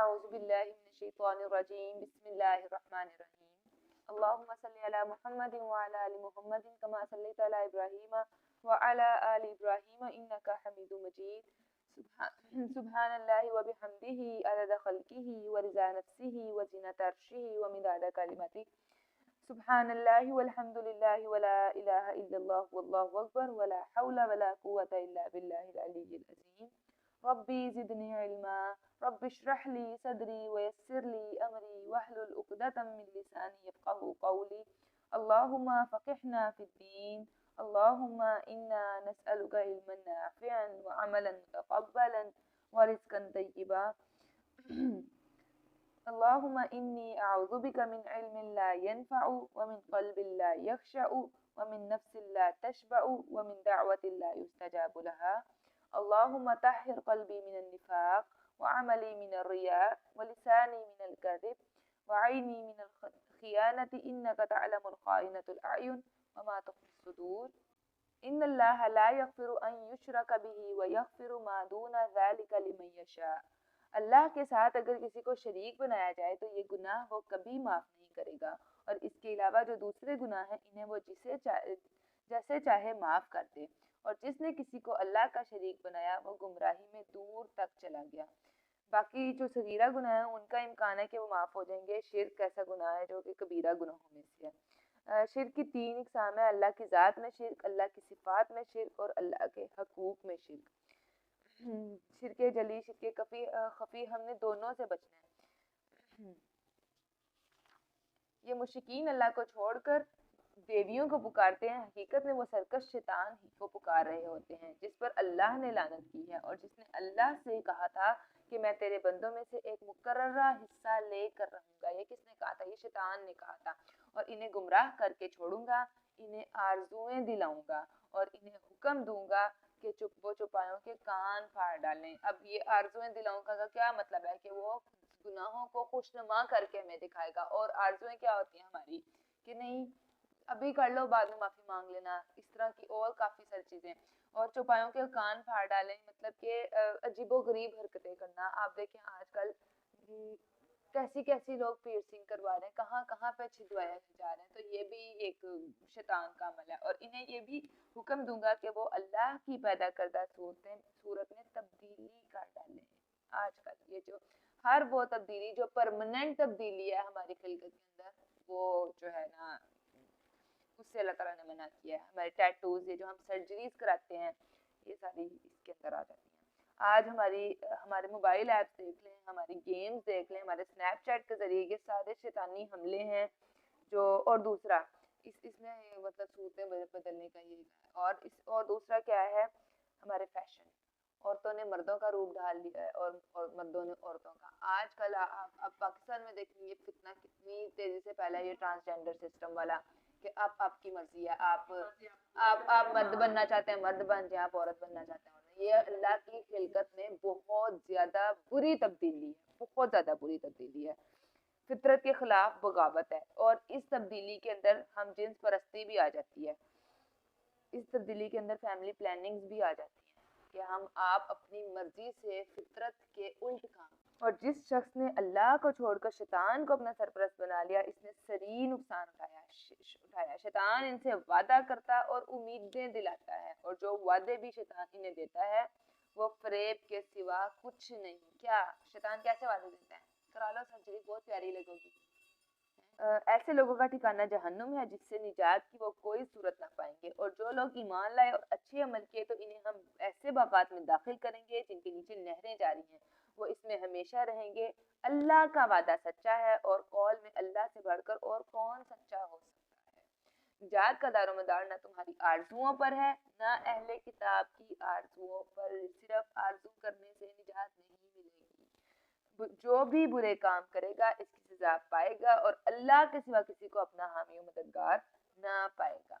أعوذ بالله من الشيطان الرجيم بسم الله الرحمن الرحيم اللهم صل على محمد وعلى آل محمد كما صليت على إبراهيم وعلى آل إبراهيم إنك حميد مجيد سبحان الله وبحمده عدد خلقه ورضا نفسه وزنة عرشه ومداد كلمته سبحان الله والحمد لله ولا إله إلا الله والله أكبر ولا حول ولا قوة إلا بالله العلي العظيم ربي زدني علما رب اشرح لي صدري ويسر لي أمري واحلل عقدة من لساني يفقهوا قولي اللهم فقهنا في الدين اللهم إنا نسألك علما نافعا وعملا متقبلا ورزقا طيبا اللهم إني أعوذ بك من علم لا ينفع ومن قلب لا يخشع ومن نفس لا تشبع ومن دعوة لا يستجاب لها اللهم طهر قلبي من النفاق وعملي من الرياء ولساني من الكذب وعيني من الخيانة إنك تعلم الخائنة الأعين وما تخفي الصدور إن الله لا يغفر أن يشرك به ويغفر ما دون ذلك لمن يشاء اللہ کے ساتھ اگر کسی کو شریک بنایا جائے تو یہ گناہ وہ کبھی معاف نہیں کرے گا، اور اس کے علاوہ جو دوسرے گناہ ہیں انہیں وہ جیسے چاہے معاف کر دے، اور جس نے کسی کو اللہ کا شریک بنایا وہ گمراہی میں دور تک چلا گیا۔ باقی جو صغیرہ گناہ ہیں ان کا امکان ہے کہ وہ معاف ہو جائیں گے۔ شرک ایسا گناہ ہے جو کہ کبیرہ گناہوں میں سے ہے۔ شرک کی 3 اقسام ہے: اللہ کی ذات میں شرک، اللہ کی صفات میں شرک، اور اللہ کے حقوق میں شرک۔ شرک جلی، شرک خفی، ہم نے دونوں سے بچنا ہے۔ یہ مشرکین اللہ کو چھوڑ کر دیویوں کو پکارتے ہیں، حقیقت میں وہ سرکش شیطان ہی کو پکار رہے ہوتے ہیں جس پر اللہ نے لعنت کی ہے، اور جس نے اللہ سے کہا تھا کہ میں تیرے بندوں میں سے ایک مقررہ حصہ لے کر رہوں گا۔ یہ کس نے کہا تھا؟ یہ شیطان نے کہا تھا۔ اور انہیں گمراہ کر کے چھوڑوں گا، انہیں آرزویں دلاؤں گا، اور انہیں حکم دوں گا کہ وہ چوپایوں کے کان پھاڑ ڈالیں۔ اب یہ آرزویں دلاؤں کا کیا مطلب ہے؟ کہ وہ گناہوں کو خوشنما کر کے ہمیں دکھائے گا۔ اور آرزویں کیا ہوتی ہیں ہماری؟ کہ نہیں ابھی کر لو، بعد میں معافی مانگ لینا، اس طرح کی اور کافی ساری چیزیں۔ اور چوپایوں کے کان پھاڑ ڈالیں مطلب کہ عجیب و غریب حرکتیں کرنا۔ آپ دیکھیں آج کل کیسی لوگ پیرسنگ کروا رہے ہیں، کہاں کہاں پہ چھدوایا جا رہے ہیں، تو یہ بھی ایک شیطان کا عمل ہے۔ اور انہیں یہ بھی حکم دوں گا کہ وہ اللہ کی پیدا کردہ صورت میں تبدیلی کر ڈالیں۔ آج کل یہ جو ہر وہ تبدیلی جو پرماننٹ تبدیلی ہے ہماری خلقت کے اندر، وہ جو ہے نا اس سے اللہ تعالیٰ نے منع کیا ہے۔ ہمارے ٹیٹوز، یہ جو ہم سرجریز کراتے ہیں، یہ ساری اس کے اندر آ جاتی ہیں۔ آج ہمارے موبائل ایپس دیکھ لیں، ہماری گیمز دیکھ لیں، ہمارے اسنیپ چیٹ کے ذریعے، یہ سارے شیطانی حملے ہیں جو۔ اور دوسرا اس میں مطلب صورتیں بدلنے کا یہ ہے۔ اور دوسرا کیا ہے؟ ہمارے فیشن، عورتوں نے مردوں کا روپ ڈھال لیا ہے اور مردوں نے عورتوں کا۔ آج کل آپ پاکستان میں دیکھیں یہ فتنہ کتنی تیزی سے پھیلا ہے، یہ ٹرانسجینڈر سسٹم والا، کہ آپ کی مرضی ہے، آپ مرد بننا چاہتے ہیں مرد بن جائیں، آپ عورت بننا چاہتے ہیں عورت۔ یہ اللہ کی خلقت میں بہت زیادہ بری تبدیلی ہے، بہت زیادہ بری تبدیلی ہے، فطرت کے خلاف بغاوت ہے۔ اور اس تبدیلی کے اندر ہم جنس پرستی بھی آ جاتی ہے، اس تبدیلی کے اندر فیملی پلاننگز بھی آ جاتی ہیں کہ آپ اپنی مرضی سے فطرت کے الٹ کام۔ اور جس شخص نے اللہ کو چھوڑ کر شیطان کو اپنا سرپرست بنا لیا، اس نے سری نقصان اٹھایا۔ شیطان ان سے وعدہ کرتا اور امیدیں دلاتا ہے، اور جو وعدے بھی شیطان انہیں دیتا ہے وہ فریب کے سوا کچھ نہیں۔ کیا شیطان کیسے وعدے دیتا ہے؟ کرا لو سرجری، بہت پیاری لگو گی۔ ایسے لوگوں کا ٹھکانہ جہنم ہے جس سے نجات کی وہ کوئی صورت نہ پائیں گے۔ اور جو لوگ ایمان لائے اور اچھے عمل کیے تو انہیں ہم ایسے باغات میں داخل کریں گے جن کے نیچے نہریں جاری ہیں، وہ اس میں ہمیشہ رہیں گے۔ اللہ کا وعدہ سچا ہے، اور قول میں اللہ سے بڑھ کر اور کون سچا ہو سکتا ہے۔ نجات کا دار و مدار نہ تمہاری آرزوؤں پر ہے، نہ اہل کتاب کی آرزوؤں پر۔ صرف آرزو کرنے سے نجات نہیں ملے گی، جو بھی برے کام کرے گا اس کی سزا پائے گا، اور اللہ کے سوا کسی کو اپنا حامی و مددگار نہ پائے گا۔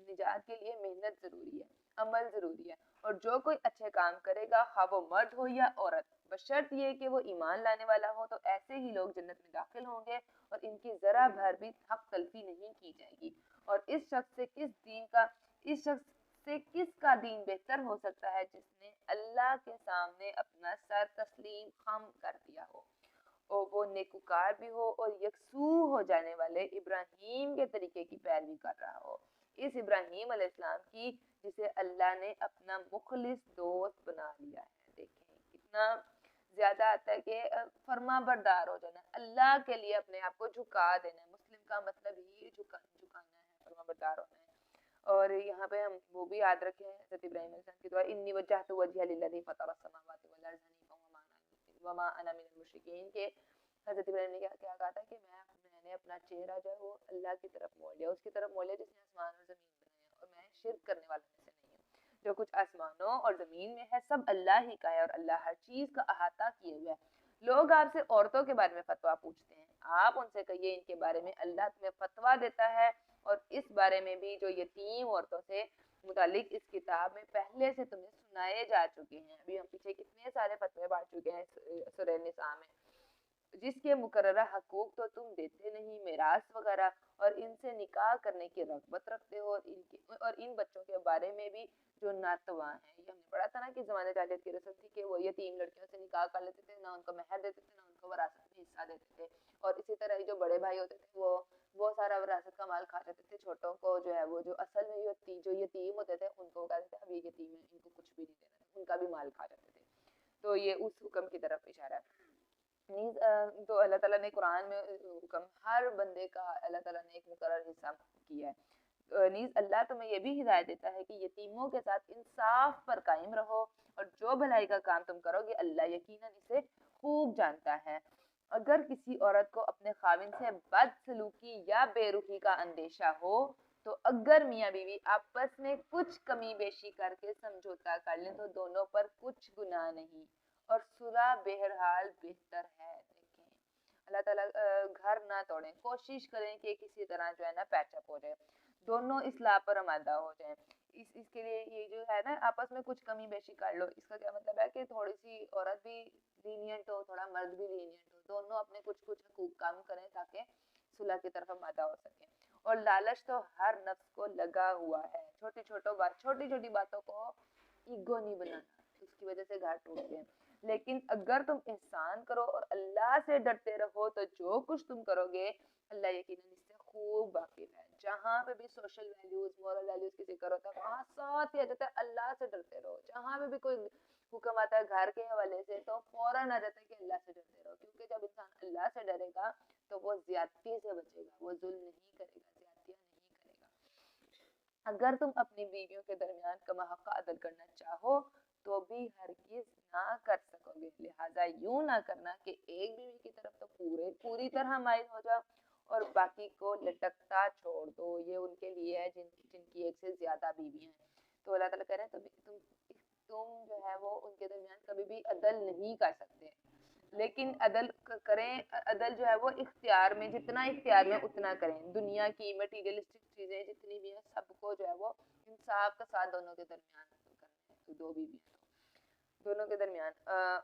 نجات کے لیے محنت ضروری ہے، عمل ضروری ہے، اور جو کوئی اچھے کام کرے گا خواہ وہ مرد ہو یا عورت، بشرط یہ کہ وہ ایمان لانے والا ہو، تو ایسے ہی لوگ جنت میں داخل ہوں گے اور ان کی ذرا بھر بھی حق تلفی نہیں کی جائے گی۔ اور اس شخص سے کس کا دین بہتر ہو سکتا ہے جس نے اللہ کے سامنے اپنا سر تسلیم خم کر دیا ہو، اور وہ نیکوکار بھی ہو اور یکسو ہو جانے والے ابراہیم کے طریقے کی پیروی کر رہا ہو، اس ابراہیم علیہ السلام کی جسے اللہ نے اپنا مخلص دوست بنا لیا ہے۔ دیکھیں کتنا زیادہ آتا ہے کہ فرما بردار ہو جانا، اللہ کے لیے اپنے آپ کو جھکا دینا ہے۔ مسلم کا مطلب ہی جھکانا ہے، فرما بردار ہونا ہے۔ اور یہاں پہ ہم وہ بھی یاد رکھیں حضرت ابراہیم علیہ السلام کی دعا، انی وجہت وجہی للذی فطر السماوات والارض حنیفا وما انا من المشرکین، کہ حضرت ابراہیم نے کیا کہا تھا کہ میں نے اپنا چہرہ جو ہے وہ اللہ کی طرف موڑ لیا، اس کی طرف موڑ لیا جس نے آسمان اور زمین بنایا، اور میں شرک کرنے والوں میں سے نہیں ہوں۔ جو کچھ آسمانوں اور زمین میں ہے سب اللہ ہی کا ہے، اور اللہ ہر چیز کا احاطہ کیے ہوئے ہے۔ لوگ آپ سے عورتوں کے بارے میں فتویٰ پوچھتے ہیں، آپ ان سے کہیے ان کے بارے میں اللہ تمہیں فتویٰ دیتا ہے، اور اس بارے میں بھی جو یتیم عورتوں سے متعلق اس کتاب میں پہلے سے تمہیں سنائے جا چکے ہیں۔ ابھی ہم پیچھے کتنے سارے فتوے پڑھ چکے ہیں سورہ نساء میں، جس کے مقررہ حقوق تو تم دیتے نہیں، میراث وغیرہ، اور ان سے نکاح کرنے کی رغبت رکھتے ہو، اور ان بچوں کے بارے میں بھی جو ناتواں ہیں۔ یہ ہم نے پڑھا تھا نا کہ زمانے جاہلیت کی رسم تھی کہ وہ یتیم لڑکیوں سے نکاح کر لیتے تھے، نہ ان کو مہر دیتے تھے، نہ ان کو وراثت میں حصہ دیتے تھے، اور اسی طرح جو بڑے بھائی ہوتے تھے وہ سارا وراثت کا مال کھا جاتے تھے، چھوٹوں کو جو ہے وہ جو اصل میں جو یتیم ہوتے تھے ان کو کہتے تھے اب یہ یتیم ہے، ان کو کچھ بھی نہیں دینا، ان کا بھی مال کھا جاتے تھے۔ تو یہ اس حکم کی طرف اشارہ ہے۔ تو اللہ تعالیٰ نے قرآن میں حکم ہر بندے کا اللہ تعالیٰ نے ایک مقرر حصہ کیا ہے۔ نیز اللہ تمہیں یہ بھی ہدایت دیتا ہے کہ یتیموں کے ساتھ انصاف پر قائم رہو، اور جو بھلائی کا کام تم کرو گے اللہ یقیناً اسے خوب جانتا ہے۔ اگر کسی عورت کو اپنے خاوند سے بد سلوکی یا بے رخی کا اندیشہ ہو تو اگر میاں بیوی آپس میں کچھ کمی بیشی کر کے سمجھوتا کر لیں تو دونوں پر کچھ گناہ نہیں، اور صلح بہرحال بہتر ہے۔ دیکھیں اللہ تعالیٰ گھر نہ توڑیں، کوشش کریں کہ کسی طرح جو ہے نا پیچ اپ ہو جائے، دونوں اصلاح پر آمادہ ہو جائیں۔ اس کے لیے یہ جو ہے نا آپس میں کچھ کمی بیشی کر لو، اس کا کیا مطلب ہے کہ تھوڑی سی عورت بھی لینینٹ ہو، تھوڑا مرد بھی لینینٹ ہو، دونوں اپنے کچھ حقوق کام کریں تاکہ صلح کی طرف آمادہ ہو سکیں۔ اور لالچ تو ہر نفس کو لگا ہوا ہے، چھوٹی چھوٹی باتوں کو ایگو نہیں بنانا، اس کی وجہ سے گھر ٹوٹتے ہیں۔ لیکن اگر تم احسان کرو اور اللہ سے ڈرتے رہو تو جو کچھ تم کرو گے اللہ یقیناً اس سے خوب واقف ہے۔ جہاں پہ بھی سوشل ویلیوز، مورل ویلیوز کی ذکر ہوتا ہے وہاں ساتھ ہی آ جاتا ہے اللہ سے ڈرتے رہو۔ جہاں پہ بھی کوئی حکم آتا ہے گھر کے حوالے سے تو فوراً آ جاتا ہے کہ اللہ سے ڈرتے رہو، کیونکہ جب انسان اللہ سے ڈرے گا تو وہ زیادتی سے بچے گا، وہ ظلم نہیں کرے گا، زیادتیاں نہیں کرے گا۔ اگر تم اپنی بیویوں کے درمیان کما حق عدل کرنا چاہو تو بھی ہرگز نہ کر سکو گے، لہٰذا یوں نہ کرنا کہ ایک بیوی کی طرف تو پوری طرح مائل ہو جاؤ اور باقی کو لٹکتا چھوڑ دو۔ یہ ان کے لیے ہے جن کی ایک سے زیادہ بیویاں ہیں۔ تو اللہ تعالیٰ کہہ رہے ہیں تم جو ہے وہ ان کے درمیان کبھی بھی عدل نہیں کر سکتے، لیکن عدل کریں، عدل جو ہے وہ اختیار میں، جتنا اختیار میں اتنا کریں۔ دنیا کی مٹیریلسٹک چیزیں جتنی بھی ہیں سب کو جو ہے وہ انصاف کا ساتھ دونوں کے درمیان کرنا ہے، دو بیویاں دونوں کے درمیان۔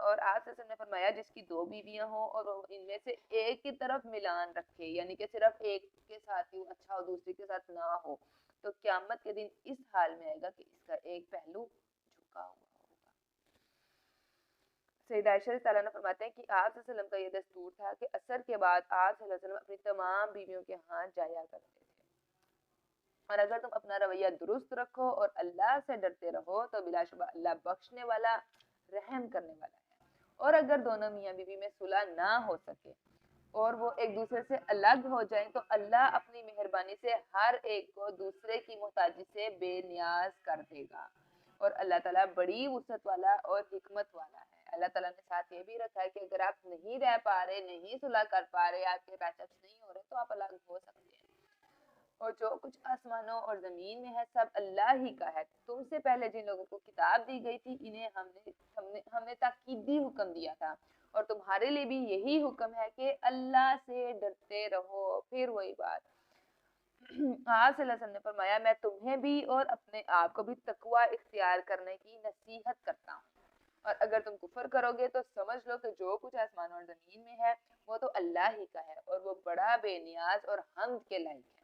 اور آپ سے نے فرمایا جس کی دو بیویاں ہوں اور ان میں سے ایک کی طرف ملان رکھے، یعنی کہ صرف ایک کے ساتھ ہی اچھا ہو دوسری کے ساتھ نہ ہو، تو قیامت کے دن اس حال میں آئے گا کہ اس کا ایک پہلو جھکا ہوا ہوگا۔ سیدہ عائشہ رضی اللہ عنہا فرماتے ہیں کہ آپ صلی اللہ علیہ وسلم کا یہ دستور تھا کہ عصر کے بعد آپ صلی اللہ علیہ وسلم اپنی تمام بیویوں کے ہاں جایا کرتے تھے، اور اگر تم اپنا رویہ درست رکھو اور اللہ سے ڈرتے رہو تو بلا شبہ اللہ بخشنے والا رحم کرنے والا ہے۔ اور اگر دونوں میاں بیوی میں صلح نہ ہو سکے اور وہ ایک دوسرے سے الگ ہو جائیں تو اللہ اپنی مہربانی سے ہر ایک کو دوسرے کی محتاجی سے بے نیاز کر دے گا، اور اللہ تعالیٰ بڑی وسعت والا اور حکمت والا ہے۔ اللہ تعالیٰ نے ساتھ یہ بھی رکھا ہے کہ اگر آپ نہیں رہ پا رہے، نہیں صلح کر پا رہے، آپ کے پیچ اپس نہیں ہو رہے تو آپ الگ ہو سکتے ہیں، اور جو کچھ آسمانوں اور زمین میں ہے سب اللہ ہی کا ہے۔ تم سے پہلے جن لوگوں کو کتاب دی گئی تھی انہیں ہم نے تاکیدی حکم دیا تھا، اور تمہارے لیے بھی یہی حکم ہے کہ اللہ سے ڈرتے رہو۔ پھر وہی بات آپ صلی اللہ علیہ وسلم نے فرمایا میں تمہیں بھی اور اپنے آپ کو بھی تقوی اختیار کرنے کی نصیحت کرتا ہوں، اور اگر تم کفر کرو گے تو سمجھ لو کہ جو کچھ آسمان اور زمین میں ہے وہ تو اللہ ہی کا ہے، اور وہ بڑا بے نیاز اور حمد کے لائق ہے۔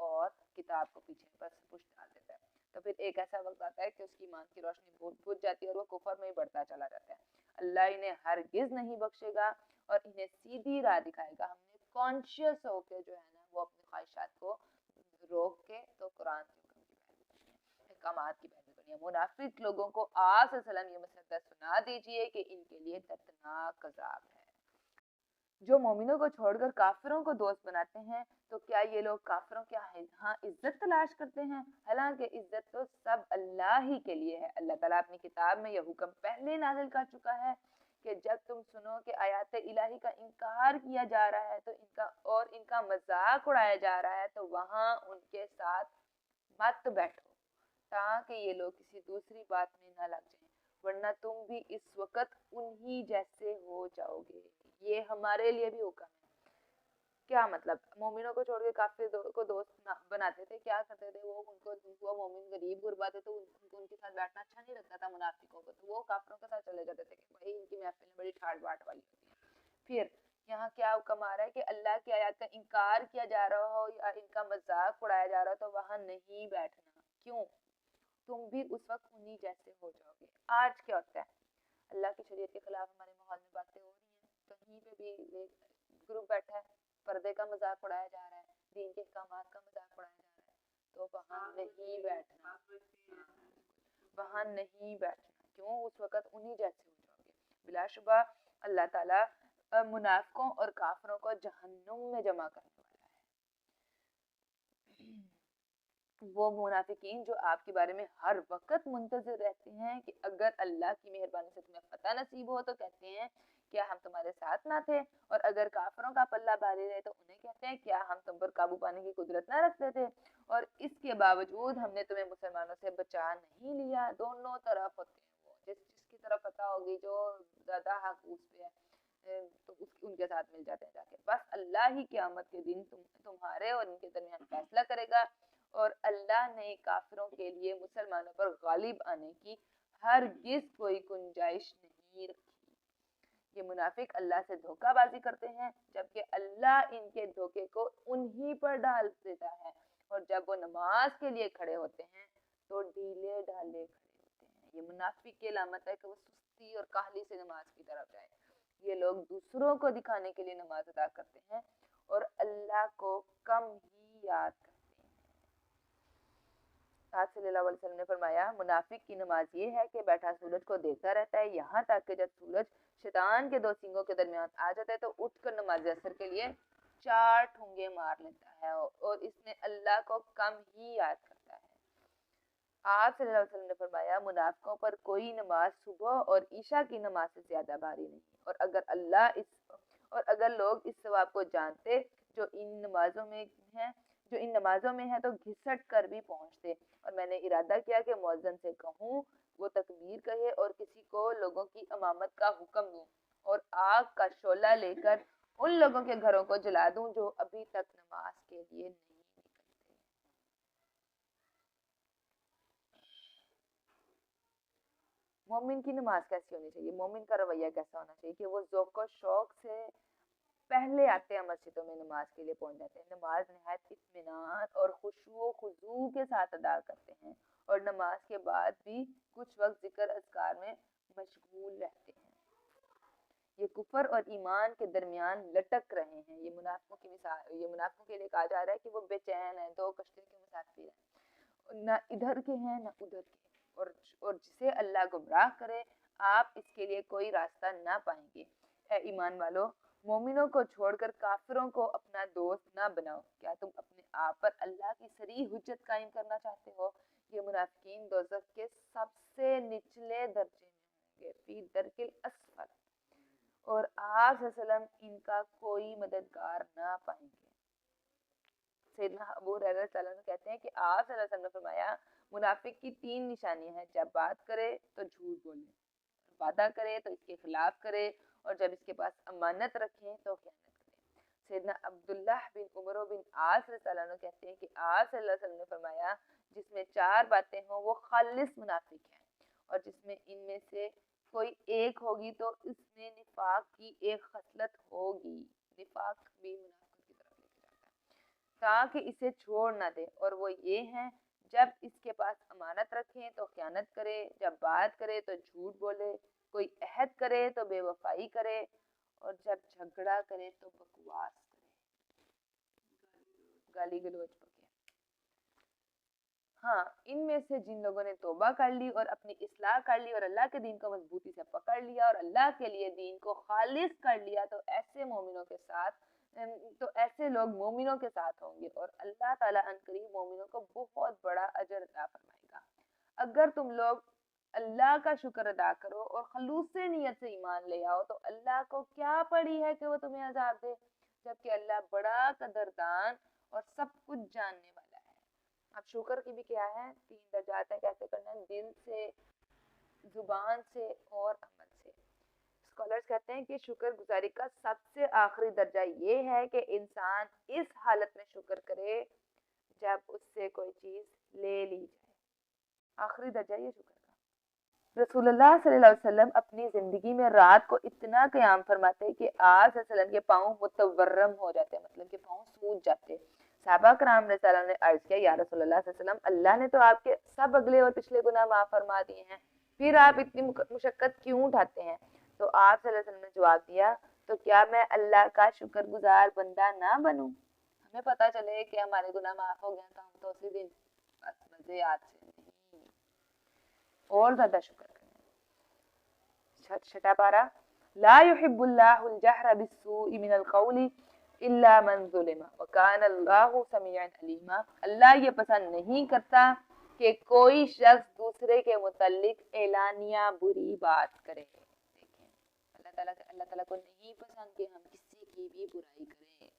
اور کتاب کو پیچھے پر پشت ڈال دیتا ہے، تو پھر ایک ایسا وقت آتا ہے کہ اس کی ایمان کی روشنی بجھ جاتی ہے اور وہ کفر میں ہی بڑھتا چلا جاتا ہے۔ اللہ انہیں ہرگز نہیں بخشے گا اور انہیں سیدھی راہ دکھائے گا۔ ہم نے کانشیس ہو کے جو ہے نا وہ اپنی خواہشات کو روک کے تو قرآن کے حکم کی پیروی کرنی ہے، احکامات کی پیروی کرنی ہے۔ منافق لوگوں کو آپ صلی اللہ علیہ وسلم یہ مسئلہ سنا دیجئے کہ ان کے لیے دردناک عذاب ہے۔ جو مومنوں کو چھوڑ کر کافروں کو دوست بناتے ہیں تو کیا یہ لوگ کافروں کے ہاں عزت تلاش کرتے ہیں؟ حالانکہ عزت تو سب اللہ ہی کے لیے ہے۔ اللہ تعالیٰ اپنی کتاب میں یہ حکم پہلے نازل کر چکا ہے کہ جب تم سنو کہ آیات الہی کا انکار کیا جا رہا ہے تو ان کا مذاق اڑایا جا رہا ہے تو وہاں ان کے ساتھ مت بیٹھو تاکہ یہ لوگ کسی دوسری بات میں نہ لگ جائیں، ورنہ تم بھی اس وقت انہی جیسے ہو جاؤ گے۔ یہ ہمارے لیے بھی حکم ہے۔ کیا مطلب؟ مومنوں کو چھوڑ کے کافر کو دوست بناتے تھے، کیا کرتے تھے وہ مومن غریب غربا تھے تو ان کے ساتھ بیٹھنا اچھا نہیں لگتا تھا منافقوں کو، تو وہ کافروں کے ساتھ چلے جاتے تھے کہ بھائی ان کی محفلیں بڑی ٹھاٹ باٹ والی ہوتی ہیں۔ پھر یہاں کیا حکم آ رہا ہے کہ اللہ کی آیات کا انکار کیا جا رہا ہو یا ان کا مذاق اڑایا جا رہا ہو تو وہاں نہیں بیٹھنا۔ کیوں؟ تم بھی اس وقت انہی جیسے ہو جاؤ گے۔ آج کیا ہوتا ہے؟ اللہ کی شریعت کے خلاف ہمارے ماحول میں باتیں ہو رہی ہیں، کہیں پہ بھی گروپ بیٹھا ہے، پردے کا مذاق اڑایا جا رہا ہے، دین کے احکامات کا مذاق اڑایا جا رہا ہے، تو وہاں نہیں بیٹھنا، وہاں نہیں بیٹھنا۔ کیوں؟ اس وقت انہی جیسے ہو جاؤ گے۔ بلا شبہ اللہ تعالیٰ منافقوں اور کافروں کو جہنم میں جمع کرنے والا ہے۔ وہ منافقین جو آپ کے بارے میں ہر وقت منتظر رہتے ہیں کہ اگر اللہ کی مہربانی سے تمہیں فتح نصیب ہو تو کہتے ہیں کیا ہم تمہارے ساتھ نہ تھے، اور اگر کافروں کا پلہ بھاری رہے تو انہیں کہتے ہیں کیا ہم تم پر قابو پانے کی قدرت نہ رکھتے تھے، اور اس کے باوجود ہم نے تمہیں مسلمانوں سے بچا نہیں لیا۔ دونوں طرف ہوتے ہیں، وہ جس کی طرف فتح ہوگی جو زیادہ حق اس پہ ہے تو ان کے ساتھ مل جاتے ہیں جا کے۔ بس اللہ ہی قیامت کے دن تمہارے اور ان کے درمیان فیصلہ کرے گا، اور اللہ نے کافروں کے لیے مسلمانوں پر غالب آنے کی ہرگز کوئی گنجائش نہیں رکھی۔ یہ منافق اللہ سے دھوکہ بازی کرتے ہیں جبکہ اللہ ان کے دھوکے کو انہی پر ڈال دیتا ہے، اور جب وہ نماز کے لیے کھڑے ہوتے ہیں تو ڈھیلے ڈھالے کھڑے ہوتے ہیں۔ یہ منافق کی علامت ہے کہ وہ سستی اور کاہلی سے نماز کی طرف جائیں۔ یہ لوگ دوسروں کو دکھانے کے لیے نماز ادا کرتے ہیں اور اللہ کو کم ہی یاد کرتے ہیں۔ آپ صلی اللہ علیہ وسلم نے فرمایا منافق کی نماز یہ ہے کہ بیٹھا سورج کو دیکھتا رہتا ہے یہاں تک کہ جب سورج شیطان کے دو سینگوں کے درمیان آ جاتا ہے تو اٹھ کر نماز اثر کے لیے 4 ٹھونگے مار لیتا ہے اور اس میں اللہ کو کم ہی یاد کرتا ہے۔ آپ صلی اللہ علیہ وسلم نے فرمایا منافقوں پر کوئی نماز صبح اور عشاء کی نماز سے زیادہ بھاری نہیں، اور اگر لوگ اس ثواب کو جانتے جو ان نمازوں میں ہے تو گھسٹ کر بھی پہنچتے، اور میں نے ارادہ کیا کہ مؤذن سے کہوں وہ تکبیر کہے اور کسی کو لوگوں کی امامت کا حکم دوں اور آگ کا شعلہ لے کر ان لوگوں کے گھروں کو جلا دوں جو ابھی تک نماز کے لیے نہیں نکلتے۔ مومن کی نماز کیسی ہونی چاہیے؟ مومن کا رویہ کیسا ہونا چاہیے کہ وہ ذوق و شوق سے پہلے آتے ہیں مسجدوں میں نماز کے لیے پہنچ جاتے ہیں، نماز نہایت اطمینان اور خشوع و خضوع کے ساتھ ادا کرتے ہیں، اور نماز کے بعد بھی کچھ وقت ذکر اذکار میں مشغول رہتے ہیں۔ یہ کفر اور ایمان کے درمیان لٹک رہے ہیں۔ یہ منافقوں کے لیے کہا جا رہا ہے کہ وہ بے چین ہیں، 2 کشتیوں کے مسافر ہیں، نہ ادھر کے ہیں نہ ادھر کے، اور جسے اللہ گمراہ کرے آپ اس کے لیے کوئی راستہ نہ پائیں گے۔ اے ایمان والو، مومنوں کو چھوڑ کر کافروں کو اپنا دوست نہ بناؤ۔ کیا تم اپنے آپ پر اللہ کی صریح حجت قائم کرنا چاہتے ہو؟ یہ منافقین دوزخ کے سب سے نچلے درجے میں ہوں گے، فی درک الاسفل، اور آپ صلی اللہ علیہ وسلم ان کا کوئی مددگار نہ پائیں گے۔ سیدنا ابو ہریرہ رضی اللہ عنہ کہتے ہیں کہ آپ صلی اللہ علیہ وسلم نے فرمایا منافق کی 3 نشانیاں ہیں، جب بات کرے تو جھوٹ بولے، وعدہ کرے تو اس کے خلاف کرے، اور جب اس کے پاس امانت رکھیں تو خیانت کرے۔ سیدنا عبداللہ بن عمر بن عاص رضی اللہ عنہ کہتے ہیں کہ آپ صلی اللہ علیہ وسلم نے فرمایا جس میں 4 باتیں ہوں وہ خالص منافق ہیں، اور جس میں ان میں سے کوئی ایک ہوگی تو اس میں نفاق کی ایک خصلت ہوگی۔ نفاق بھی منافقت کی طرف لے کے جاتا ہے، تاکہ اسے چھوڑ نہ دے، اور وہ یہ ہیں جب اس کے پاس امانت رکھیں تو خیانت کرے، جب بات کرے تو جھوٹ بولے، کوئی عہد کرے تو بے وفائی کرے، اور جب جھگڑا کرے تو بکواس کرے، گالی گلوچ بکے۔ ہاں، ان میں سے جن لوگوں نے توبہ کر لی اور اپنی اصلاح کر لی اور اللہ کے دین کو مضبوطی سے پکڑ لیا اور اللہ کے لیے دین کو خالص کر لیا، تو ایسے لوگ مومنوں کے ساتھ ہوں گے، اور اللہ تعالیٰ عنقریب مومنوں کو بہت بڑا اجر عطا فرمائے گا۔ اگر تم لوگ اللہ کا شکر ادا کرو اور خلوص نیت سے ایمان لے آؤ تو اللہ کو کیا پڑی ہے کہ وہ تمہیں عذاب دے، جبکہ اللہ بڑا قدردان اور سب کچھ جاننے والا ہے۔ اب شکر کی بھی کیا ہے، 3 درجات ہیں کیسے کرنا ہے، دل سے، زبان سے اور عمل سے۔ اسکالرز کہتے ہیں کہ شکر گزاری کا سب سے آخری درجہ یہ ہے کہ انسان اس حالت میں شکر کرے جب اس سے کوئی چیز لے لی جائے، آخری درجہ یہ شکر کا۔ رسول اللہ صلی اللہ علیہ وسلم اپنی زندگی میں رات کو اتنا قیام فرماتے کہ آپ صلی اللہ علیہ وسلم کے پاؤں متورم ہو جاتے، مطلب کہ پاؤں سوج جاتے۔ صحابہ کرام رضی اللہ عنہ نے عرض کیا، یا رسول اللہ صلی اللہ علیہ وسلم، اللہ نے تو آپ کے سب اگلے اور پچھلے گناہ معاف فرما دیے ہیں، پھر آپ اتنی مشقت کیوں اٹھاتے ہیں؟ تو آپ صلی اللہ علیہ وسلم نے جواب دیا، تو کیا میں اللہ کا شکر گزار بندہ نہ بنوں؟ ہمیں پتہ چلے کہ ہمارے گناہ معاف ہو گئے تو ہم تو اسی دن بس مزے یاد سے نہیں، اور زیادہ شکر کریں۔ چھٹا پارا، لا يحب اللہ الجہر بالسوء من القول الا من ظلم وکان اللہ سمیعا علیما۔ اللہ یہ پسند نہیں کرتا کہ کوئی شخص دوسرے کے متعلق اعلانیہ بری بات کرے۔ دیکھیں اللہ تعالیٰ کو نہیں پسند کہ ہم کسی کی بھی برائی کریں۔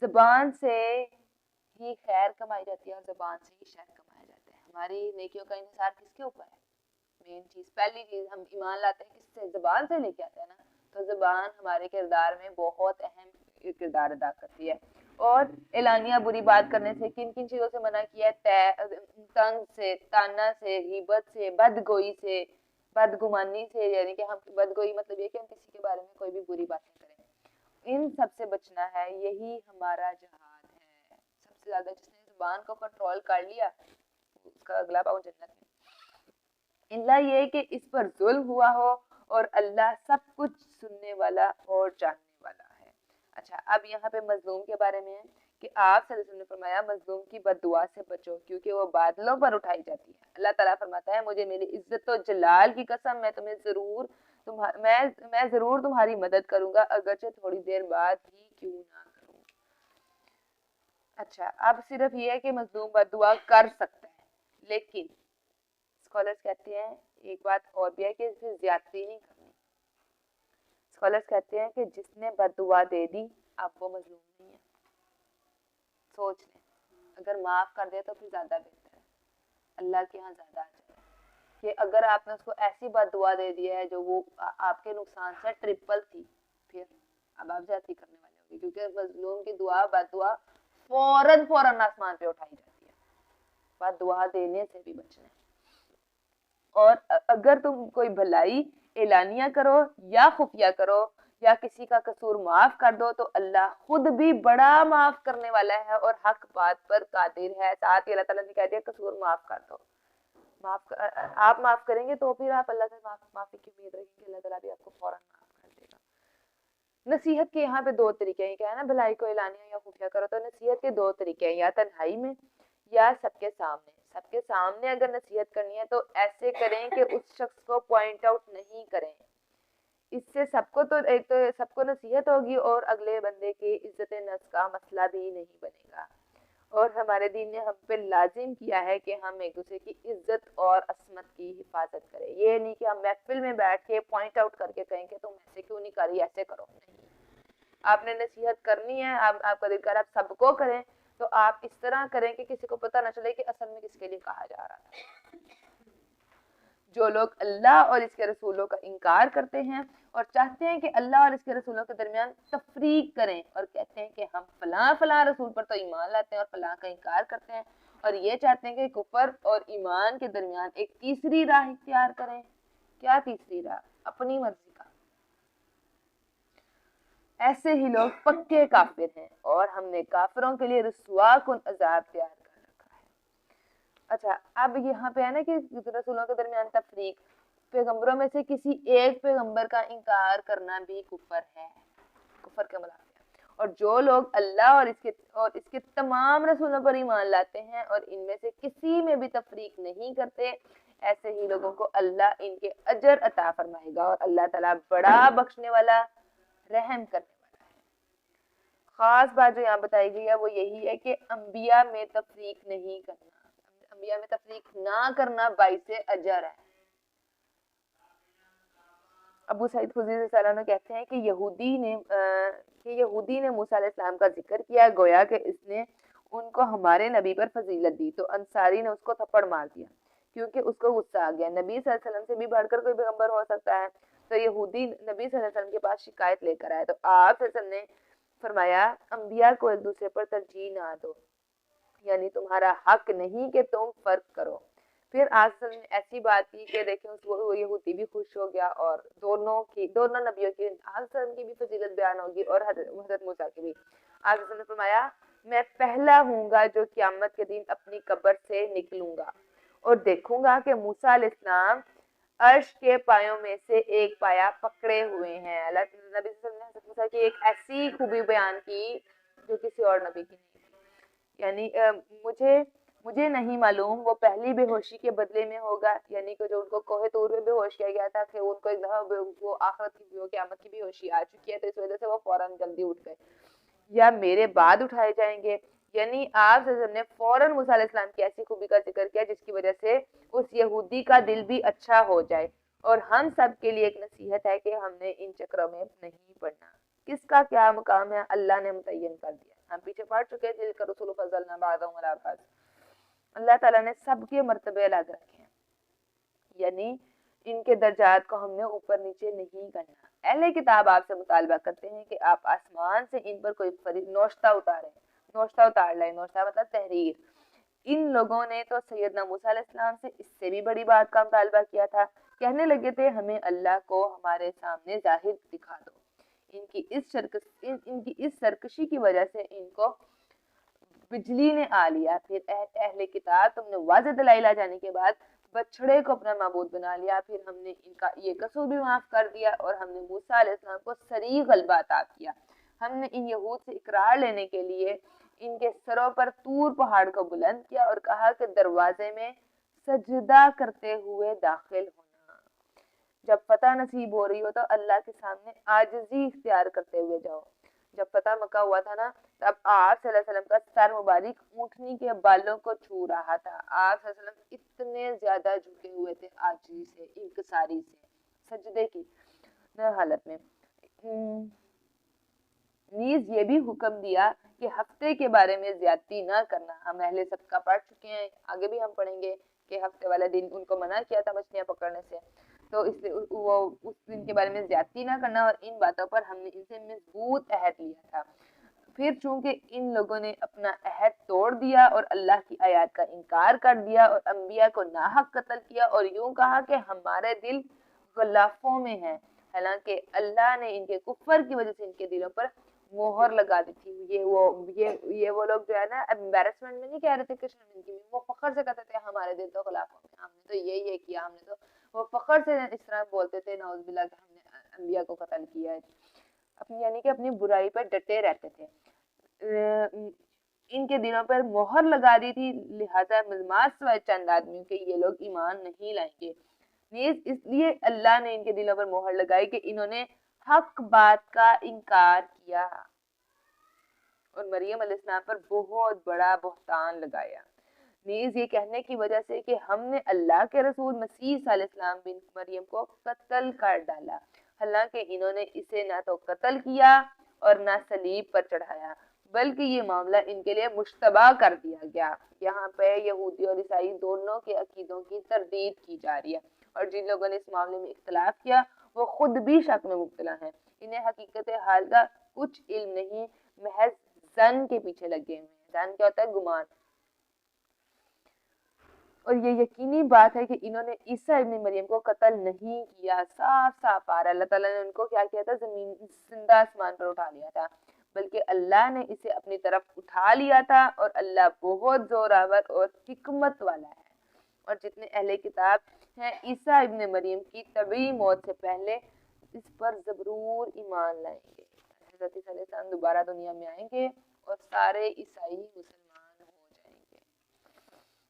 زبان سے ہی خیر کمائی جاتی ہے اور زبان سے ہی شر کمایا جاتا ہے۔ ہماری نیکیوں کا انحصار کس کے اوپر ہے؟ مین چیز، پہلی چیز ہم ایمان لاتے ہیں کس سے؟ زبان سے لے کے آتے ہیں نا، تو زبان ہمارے کردار میں بہت اہم کردار ادا کرتی ہے۔ اور اعلانیہ بری بات کرنے سے کن کن چیزوں سے منع کیا ہے؟ طنز سے، تانا سے، غیبت سے، بدگوئی سے، بدگمانی سے، یعنی کہ ہم بدگوئی مطلب یہ کہ ہم کسی کے بارے میں کوئی بھی بری باتیں کریں، ان سب سے بچنا ہے۔ یہی ہمارا جہاد ہے۔ سب سے زیادہ جس نے زبان کو کنٹرول کر لیا اس کا اگلا پاؤں جنت ہے، اللہ یہ کہ اس پر ظلم ہوا ہو، اور اللہ سب کچھ سننے والا اور جاننے والا ہے۔ اچھا، اب یہاں پہ مظلوم کے بارے میں ہے کہ آپ صلی اللہ علیہ وسلم نے فرمایا مظلوم کی بد دعا سے بچو کیونکہ وہ بادلوں پر اٹھائی جاتی ہے۔ اللہ تعالیٰ فرماتا ہے مجھے میری عزت و جلال کی قسم میں ضرور تمہاری مدد کروں گا، اگرچہ تھوڑی دیر بعد ہی کیوں نہ کروں۔ اچھا، اب صرف یہ ہے کہ مظلوم بد دعا کر سکتا ہے، لیکن اسکالرز کہتے ہیں ایک بات اور بھی ہے کہ اسے زیادتی نہیں کرنی۔ اسکالرز کہتے ہیں کہ جس نے بد دعا دے دی اب وہ مظلوم نہیں ہے۔ سوچ لیں، اگر معاف کر دے تو پھر زیادہ بہتر ہے، اللہ کے ہاں زیادہ اجر ہے کہ اگر آپ نے اس کو ایسی بد دعا دے دی ہے جو وہ آپ کے نقصان سے ٹرپل تھی، پھر اب آپ زیادتی کرنے والے ہوگی، کیونکہ مظلوم کی دعا بد دعا فوراً آسمان پہ اٹھائی جاتی ہے۔ بد دعا دینے سے بھی بچنا ہے۔ اور اگر تم کوئی بھلائی اعلانیہ کرو یا خفیہ کرو یا کسی کا قصور معاف کر دو تو اللہ خود بھی بڑا معاف کرنے والا ہے اور حق بات پر قادر ہے۔ ساتھ ہی اللہ تعالیٰ نے کہہ دیا قصور معاف کر دو، آپ معاف کریں گے تو پھر آپ اللہ سے معافی کی امید رکھیں گے، اللہ تعالیٰ بھی آپ کو فوراً معاف کر دے گا۔ نصیحت کے یہاں پہ 2 طریقے ہیں، کیا ہے نا، بھلائی کو اعلانیہ یا خفیہ کرو، تو نصیحت کے 2 طریقے ہیں، یا تنہائی میں یا سب کے سامنے۔ سب کے سامنے اگر نصیحت کرنی ہے تو ایسے کریں کہ اس شخص کو پوائنٹ آؤٹ نہیں کریں، اس سے سب کو نصیحت ہوگی اور اگلے بندے کی عزت نفس کا مسئلہ بھی نہیں بنے گا۔ اور ہمارے دین نے ہم پہ لازم کیا ہے کہ ہم ایک دوسرے کی عزت اور عصمت کی حفاظت کریں۔ یہ نہیں کہ ہم محفل میں بیٹھ کے پوائنٹ آؤٹ کر کے کہیں کہ تم ایسے کیوں نہیں کر رہی، ایسے کرو، نہیں۔ آپ نے نصیحت کرنی ہے، آپ کا دل کر آپ سب کو کریں، تو آپ اس طرح کریں کہ کسی کو پتہ نہ چلے کہ اصل میں کس کے لیے کہا جا رہا تھا۔ جو لوگ اللہ اور اس کے رسولوں کا انکار کرتے ہیں اور چاہتے ہیں کہ اللہ اور اس کے رسولوں کے درمیان تفریق کریں اور کہتے ہیں کہ ہم فلاں رسول پر تو ایمان لاتے ہیں اور فلاں کا انکار کرتے ہیں، اور یہ چاہتے ہیں کہ کفر اور ایمان کے درمیان ایک تیسری راہ اختیار کریں۔ کیا تیسری راہ؟ اپنی مرضی کا۔ ایسے ہی لوگ پکے کافر ہیں اور ہم نے کافروں کے لیے رسوا کن عذاب تیار کر رکھا ہے۔ اچھا، اب یہاں پہ ہے نا کہ رسولوں کے درمیان تفریق، پیغمبروں میں سے کسی ایک پیغمبر کا انکار کرنا بھی کفر ہے، کفر کے ملابے۔ اور جو لوگ اللہ اور اس کے تمام رسولوں پر ایمان لاتے ہیں اور ان میں سے کسی میں بھی تفریق نہیں کرتے، ایسے ہی لوگوں کو اللہ ان کے اجر عطا فرمائے گا، اور اللہ تعالیٰ بڑا بخشنے والا، رحم کرنے والا ہے۔ خاص بات جو یہاں بتائی گئی ہے وہ یہی ہے کہ انبیاء میں تفریق نہیں کرنا، انبیاء میں تفریق نہ کرنا باعث اجر ہے۔ ابو سعید خدری رضی اللہ عنہ کہتے ہیں کہ یہودی نے موسیٰ علیہ السلام کا ذکر کیا، گویا کہ اس نے ان کو ہمارے نبی پر فضیلت دی، تو انصاری نے اس کو تھپڑ مار دیا کیونکہ اس کو غصہ آ گیا۔ نبی صلی اللہ علیہ وسلم سے بھی بڑھ کر کوئی پیغمبر ہو سکتا ہے؟ تو یہودی نبی صلی اللہ علیہ وسلم کے پاس شکایت لے کر آئے، تو آپ صلی اللہ علیہ وسلم نے فرمایا انبیاء کو ایک دوسرے پر ترجیح نہ دو، یعنی تمہارا حق نہیں کہ تم فرق کرو۔ پھر آج نے ایسی بات کی کہ دیکھیں وہ یہودی بھی خوش ہو گیا، اور دونوں نبیوں کی آج کی بھی فضیلت بیان ہوگی اور حضرت موسیٰ کی بھی۔ آج نے فرمایا میں پہلا ہوں گا جو قیامت کے دن اپنی قبر سے نکلوں گا اور دیکھوں گا کہ موسیٰ علیہ السلام عرش کے پایوں میں سے ایک پایا پکڑے ہوئے ہیں۔ اللہ نبی صلی اللہ علیہ وسلم نے حضرت موسیٰ کی ایک ایسی خوبی بیان کی جو کسی اور نبی کی نہیں تھی، یعنی مجھے نہیں معلوم وہ پہلی بے ہوشی کے بدلے میں ہوگا، یعنی کہ جو ان کو کوہ طور میں بے ہوش کیا گیا تھا کہ ان کو ایک دفعہ وہ آخرت کی قیامت کی بے ہوشی آ چکی ہے تو اس وجہ سے وہ فوراً جلدی اٹھ گئے، یا میرے بعد اٹھائے جائیں گے۔ یعنی آپ صلی اللہ علیہ وسلم نے فوراً موسیٰ علیہ السلام کی ایسی خوبی کا ذکر کیا جس کی وجہ سے اس یہودی کا دل بھی اچھا ہو جائے۔ اور ہم سب کے لیے ایک نصیحت ہے کہ ہم نے ان چکروں میں نہیں پڑنا، کس کا کیا مقام ہے اللہ نے متعین کر دیا، ہم پیچھے پڑھ چکے تھے کہ رسول فضلنا بعضهم علی بعض، اللہ تعالیٰ نے سب کے مرتبے الگ رکھے ہیں، یعنی ان کے درجات کو ہم نے اوپر نیچے نہیں کرنا۔ اہل کتاب آپ سے مطالبہ کرتے ہیں کہ آپ آسمان سے ان پر کوئی نوشتہ اتار لائیں، نوشتہ مطلب تحریر۔ ان لوگوں نے تو سیدنا موسیٰ علیہ السلام سے اس سے بھی بڑی بات کا مطالبہ کیا تھا، کہنے لگے تھے ہمیں اللہ کو ہمارے سامنے ظاہر دکھا دو۔ ان کی اس سرکشی کی وجہ سے ان کو بجلی نے آ لیا۔ پھر اہل کتاب تم نے واضح دلائل آ جانے کے بعد بچڑے کو اپنا معبود بنا لیا، پھر ہم نے ان کا یہ قصور بھی معاف کر دیا اور ہم نے موسیٰ علیہ السلام کو صریح غلبہ عطا کیا۔ ہم نے ان یہود سے اقرار لینے کے لیے ان کے سروں پر طور پہاڑ کو بلند کیا اور کہا کہ دروازے میں سجدہ کرتے ہوئے داخل ہونا، جب فتح نصیب ہو رہی ہو تو اللہ کے سامنے عاجزی اختیار کرتے ہوئے جاؤ۔ جب فتح مکہ ہوا تھا نا تب آپ صلی اللہ علیہ وسلم کا سر مبارک اونٹنی کے بالوں کو چھو رہا تھا، آپ صلی اللہ علیہ وسلم اتنے زیادہ جھکے ہوئے تھے عاجزی سے، انکساری سے، سجدے کی حالت میں۔ نیز یہ بھی حکم دیا کہ ہفتے کے بارے میں زیادتی نہ کرنا، ہم اہل سب کا پڑھ چکے ہیں، آگے بھی ہم پڑھیں گے کہ ہفتے والے دن ان کو منع کیا تھا مچھلیاں پکڑنے سے، تو اس لیے وہ اس دن کے بارے میں زیادتی نہ کرنا، اور ان باتوں پر ہم نے ان سے مضبوط عہد لیا تھا۔ پھر چونکہ ان لوگوں نے اپنا عہد توڑ دیا اور اللہ کی آیات کا انکار کر دیا اور انبیاء کو ناحق قتل کیا اور یوں کہا کہ ہمارے دل غلافوں میں ہیں، حالانکہ اللہ نے ان کے کفر کی وجہ سے ان کے دلوں پر مہر لگا دی تھی۔ یہ وہ لوگ جو ہے نا امبیرسمنٹ میں نہیں کہہ رہے تھے کہ شرمندگی میں، وہ فخر سے کہتے تھے ہمارے دل تو غلافوں میں، ہم نے تو یہ کیا، ہم نے تو، وہ فخر سے اس طرح بولتے تھے نعوذ باللہ کہ ہم نے انبیاء کو قتل کیا ہے، یعنی کہ اپنی برائی پر ڈٹے رہتے تھے۔ ان کے دلوں پر مہر لگا دی تھی، لہذا ملماس سوائے چند آدمیوں کے یہ لوگ ایمان نہیں لائیں گے۔ نیز اس لیے اللہ نے ان کے دلوں پر مہر لگائی کہ انہوں نے حق بات کا انکار کیا اور مریم علیہ السلام پر بہت بڑا بہتان لگایا۔ نیز یہ کہنے کی وجہ سے کہ ہم نے اللہ کے رسول مسیح علیہ السلام بن مریم کو قتل کر ڈالا، حالانکہ انہوں نے اسے نہ تو قتل کیا اور نہ صلیب پر چڑھایا، بلکہ یہ معاملہ ان کے لیے مشتبہ کر دیا گیا۔ یہاں پہ یہودی اور عیسائی دونوں کے عقیدوں کی تردید کی جا رہی ہے، اور جن لوگوں نے اس معاملے میں اختلاف کیا وہ خود بھی شک میں مبتلا ہیں، انہیں حقیقت حال کا کچھ علم نہیں، محض ظن کے پیچھے لگے ہوئے ہیں۔ ظن کیا ہوتا ہے؟ گمان۔ اور یہ یقینی بات ہے کہ انہوں نے عیسیٰ ابن مریم کو قتل نہیں کیا، صاف صاف آ رہا ہے اللہ تعالیٰ نے ان کو کیا کیا تھا، زمین زندہ آسمان پر اٹھا لیا تھا، بلکہ اللہ نے اسے اپنی طرف اٹھا لیا تھا، اور اللہ بہت زوراور اور حکمت والا ہے۔ اور جتنے اہل کتاب ہیں عیسیٰ ابن مریم کی طبعی موت سے پہلے اس پر ضرور ایمان لائیں گے۔ حضرت عیسیٰ علیہ السلام دوبارہ دنیا میں آئیں گے اور سارے عیسائی مسلمان ہو جائیں گے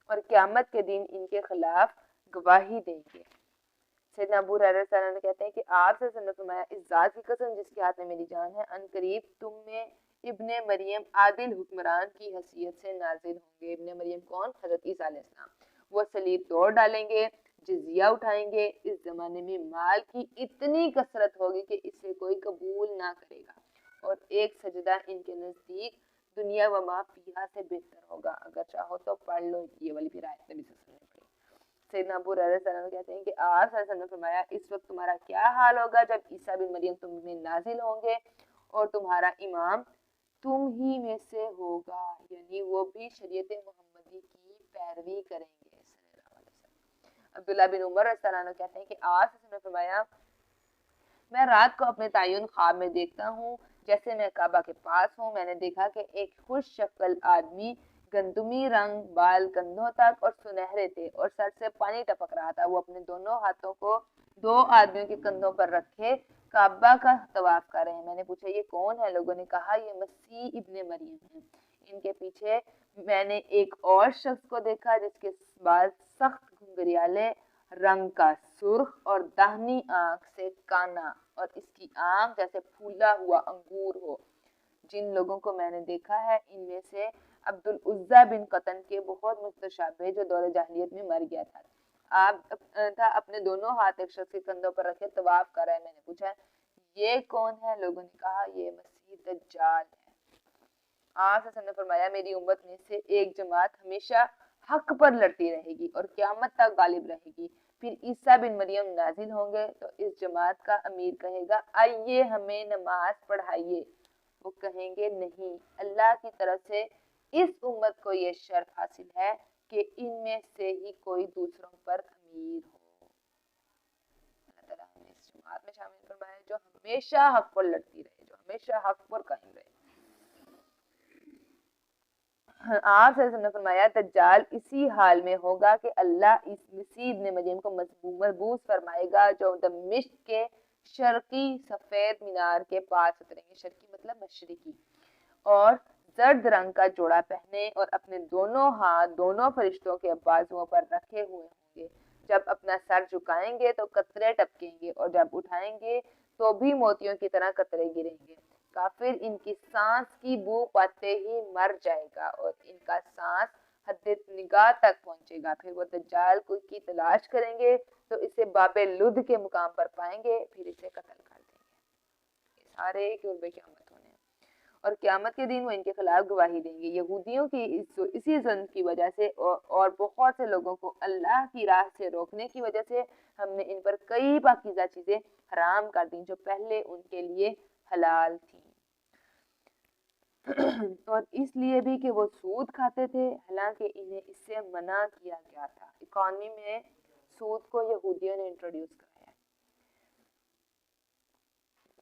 اور قیامت کے دن ان کے خلاف گواہی دیں گے۔ سیدنا ابو ہریرہ رضی اللہ عنہ کہتے ہیں کہ آپ سے نے فرمایا، اس ذات کی قسم جس کے ہاتھ میں میری جان ہے، ان قریب تم میں ابن مریم عادل حکمران کی حیثیت سے نازل ہوں گے۔ ابن مریم کون؟ حضرت عیسیٰ علیہ السلام۔ وہ صلیب توڑ ڈالیں گے، جزیہ اٹھائیں گے، اس زمانے میں مال کی اتنی کثرت ہوگی کہ اسے کوئی قبول نہ کرے گا، اور ایک سجدہ ان کے نزدیک دنیا و ما فیہا سے بہتر ہوگا۔ اگر چاہو تو پڑھ لو یہ والی بھی آیت نبی صلی اللہ علیہ وسلم نے پڑھی۔ سیدنا ابو ہریرہ رضی اللہ عنہ کہتے ہیں کہ آپ صلی اللہ علیہ وسلم نے فرمایا، اس وقت تمہارا کیا حال ہوگا جب عیسیٰ بن مریم تم میں نازل ہوں گے اور تمہارا امام تم ہی میں سے ہوگا، یعنی وہ بھی شریعت محمدی کی پیروی کریں گے صلی اللہ علیہ وسلم۔ عبداللہ بن عمر رضی اللہ عنہ کہتے ہیں کہ آپ صلی اللہ علیہ وسلم نے فرمایا، میں رات کو اپنے تعین خواب میں دیکھتا ہوں، جیسے میں کعبہ کے پاس ہوں، میں نے دیکھا کہ ایک خوش شکل آدمی، گندمی رنگ، بال کندھوں تک اور سنہرے تھے، اور سر سے پانی ٹپک رہا تھا۔ وہ اپنے دونوں ہاتھوں کو دو آدمیوں کے کندھوں پر رکھے کعبہ کا طواف کر رہے ہیں۔ میں نے پوچھا یہ کون ہے؟ لوگوں نے کہا یہ مسیح ابن مریم ہے۔ ان کے پیچھے میں نے ایک اور شخص کو دیکھا جس کے بال سخت گھنگریالے رنگ کا، سرخ اور داہنی آنکھ سے کانا، اور اس کی آنکھ جیسے پھولا ہوا انگور ہو۔ جن لوگوں کو میں نے دیکھا ہے ان میں سے عبدالعزیٰ بن قطن کے بہت مستشابہ جو دور جاہلیت میں مر گیا تھا۔ آپ اپنے دونوں ہاتھ ایک شخص کے کندھوں پر رکھے طواف کر رہے ہیں۔ میں نے پوچھا یہ کون ہے؟ لوگوں نے کہا یہ مسیح دجال ہے۔ آپ صلی اللہ علیہ وسلم نے فرمایا، میری امت میں سے ایک جماعت ہمیشہ حق پر لڑتی رہے گی اور قیامت تک غالب رہے گی۔ پھر عیسیٰ بن مریم نازل ہوں گے تو اس جماعت کا امیر کہے گا آئیے ہمیں نماز پڑھائیے، وہ کہیں گے نہیں، اللہ کی طرف سے اس امت کو یہ شرف حاصل ہے کہ ان میں سے ہی کوئی دوسروں پر امیر ہو۔ اللہ تعالیٰ ہمیں اس جماعت میں شامل فرمائے جو ہمیشہ حق پر لڑتی رہے، جو ہمیشہ حق پر قائم رہے۔ آپ صلی اللہ علیہ وسلم نے فرمایا دجال اسی حال میں ہوگا کہ اللہ اس مسیح ابن مریم کو مبعوث فرمائے گا جو دمشق کے شرقی سفید مینار کے پاس اتریں گے، شرقی مطلب مشرقی، اور زرد رنگ کا جوڑا پہنے اور اپنے دونوں ہاتھ دونوں فرشتوں کے بازوؤں پر رکھے ہوئے ہوں گے۔ جب اپنا سر جھکائیں گے تو قطرے ٹپکیں گے، اور جب اٹھائیں گے تو بھی موتیوں کی طرح قطرے گریں گے۔ کافر ان کی سانس کی بو پاتے ہی مر جائے گا اور ان کا سانس حد نگاہ تک پہنچے گا۔ پھر وہ دجال کی تلاش کریں گے تو اسے باب لد کے مقام پر پائیں گے، پھر اسے قتل کر دیں گے۔ یہ سارے قرب قیامت ہونے ہیں، اور قیامت کے دن وہ ان کے خلاف گواہی دیں گے۔ یہودیوں کی اسی ظلم کی وجہ سے اور بہت سے لوگوں کو اللہ کی راہ سے روکنے کی وجہ سے ہم نے ان پر کئی پاکیزہ چیزیں حرام کر دیں جو پہلے ان کے لیے حلال تھیں، اور اس لیے بھی کہ وہ سود کھاتے تھے، حالانکہ انہیں اس سے منع کیا گیا تھا۔ اکانومی میں سود کو یہودیوں نے انٹروڈیوس کرایا،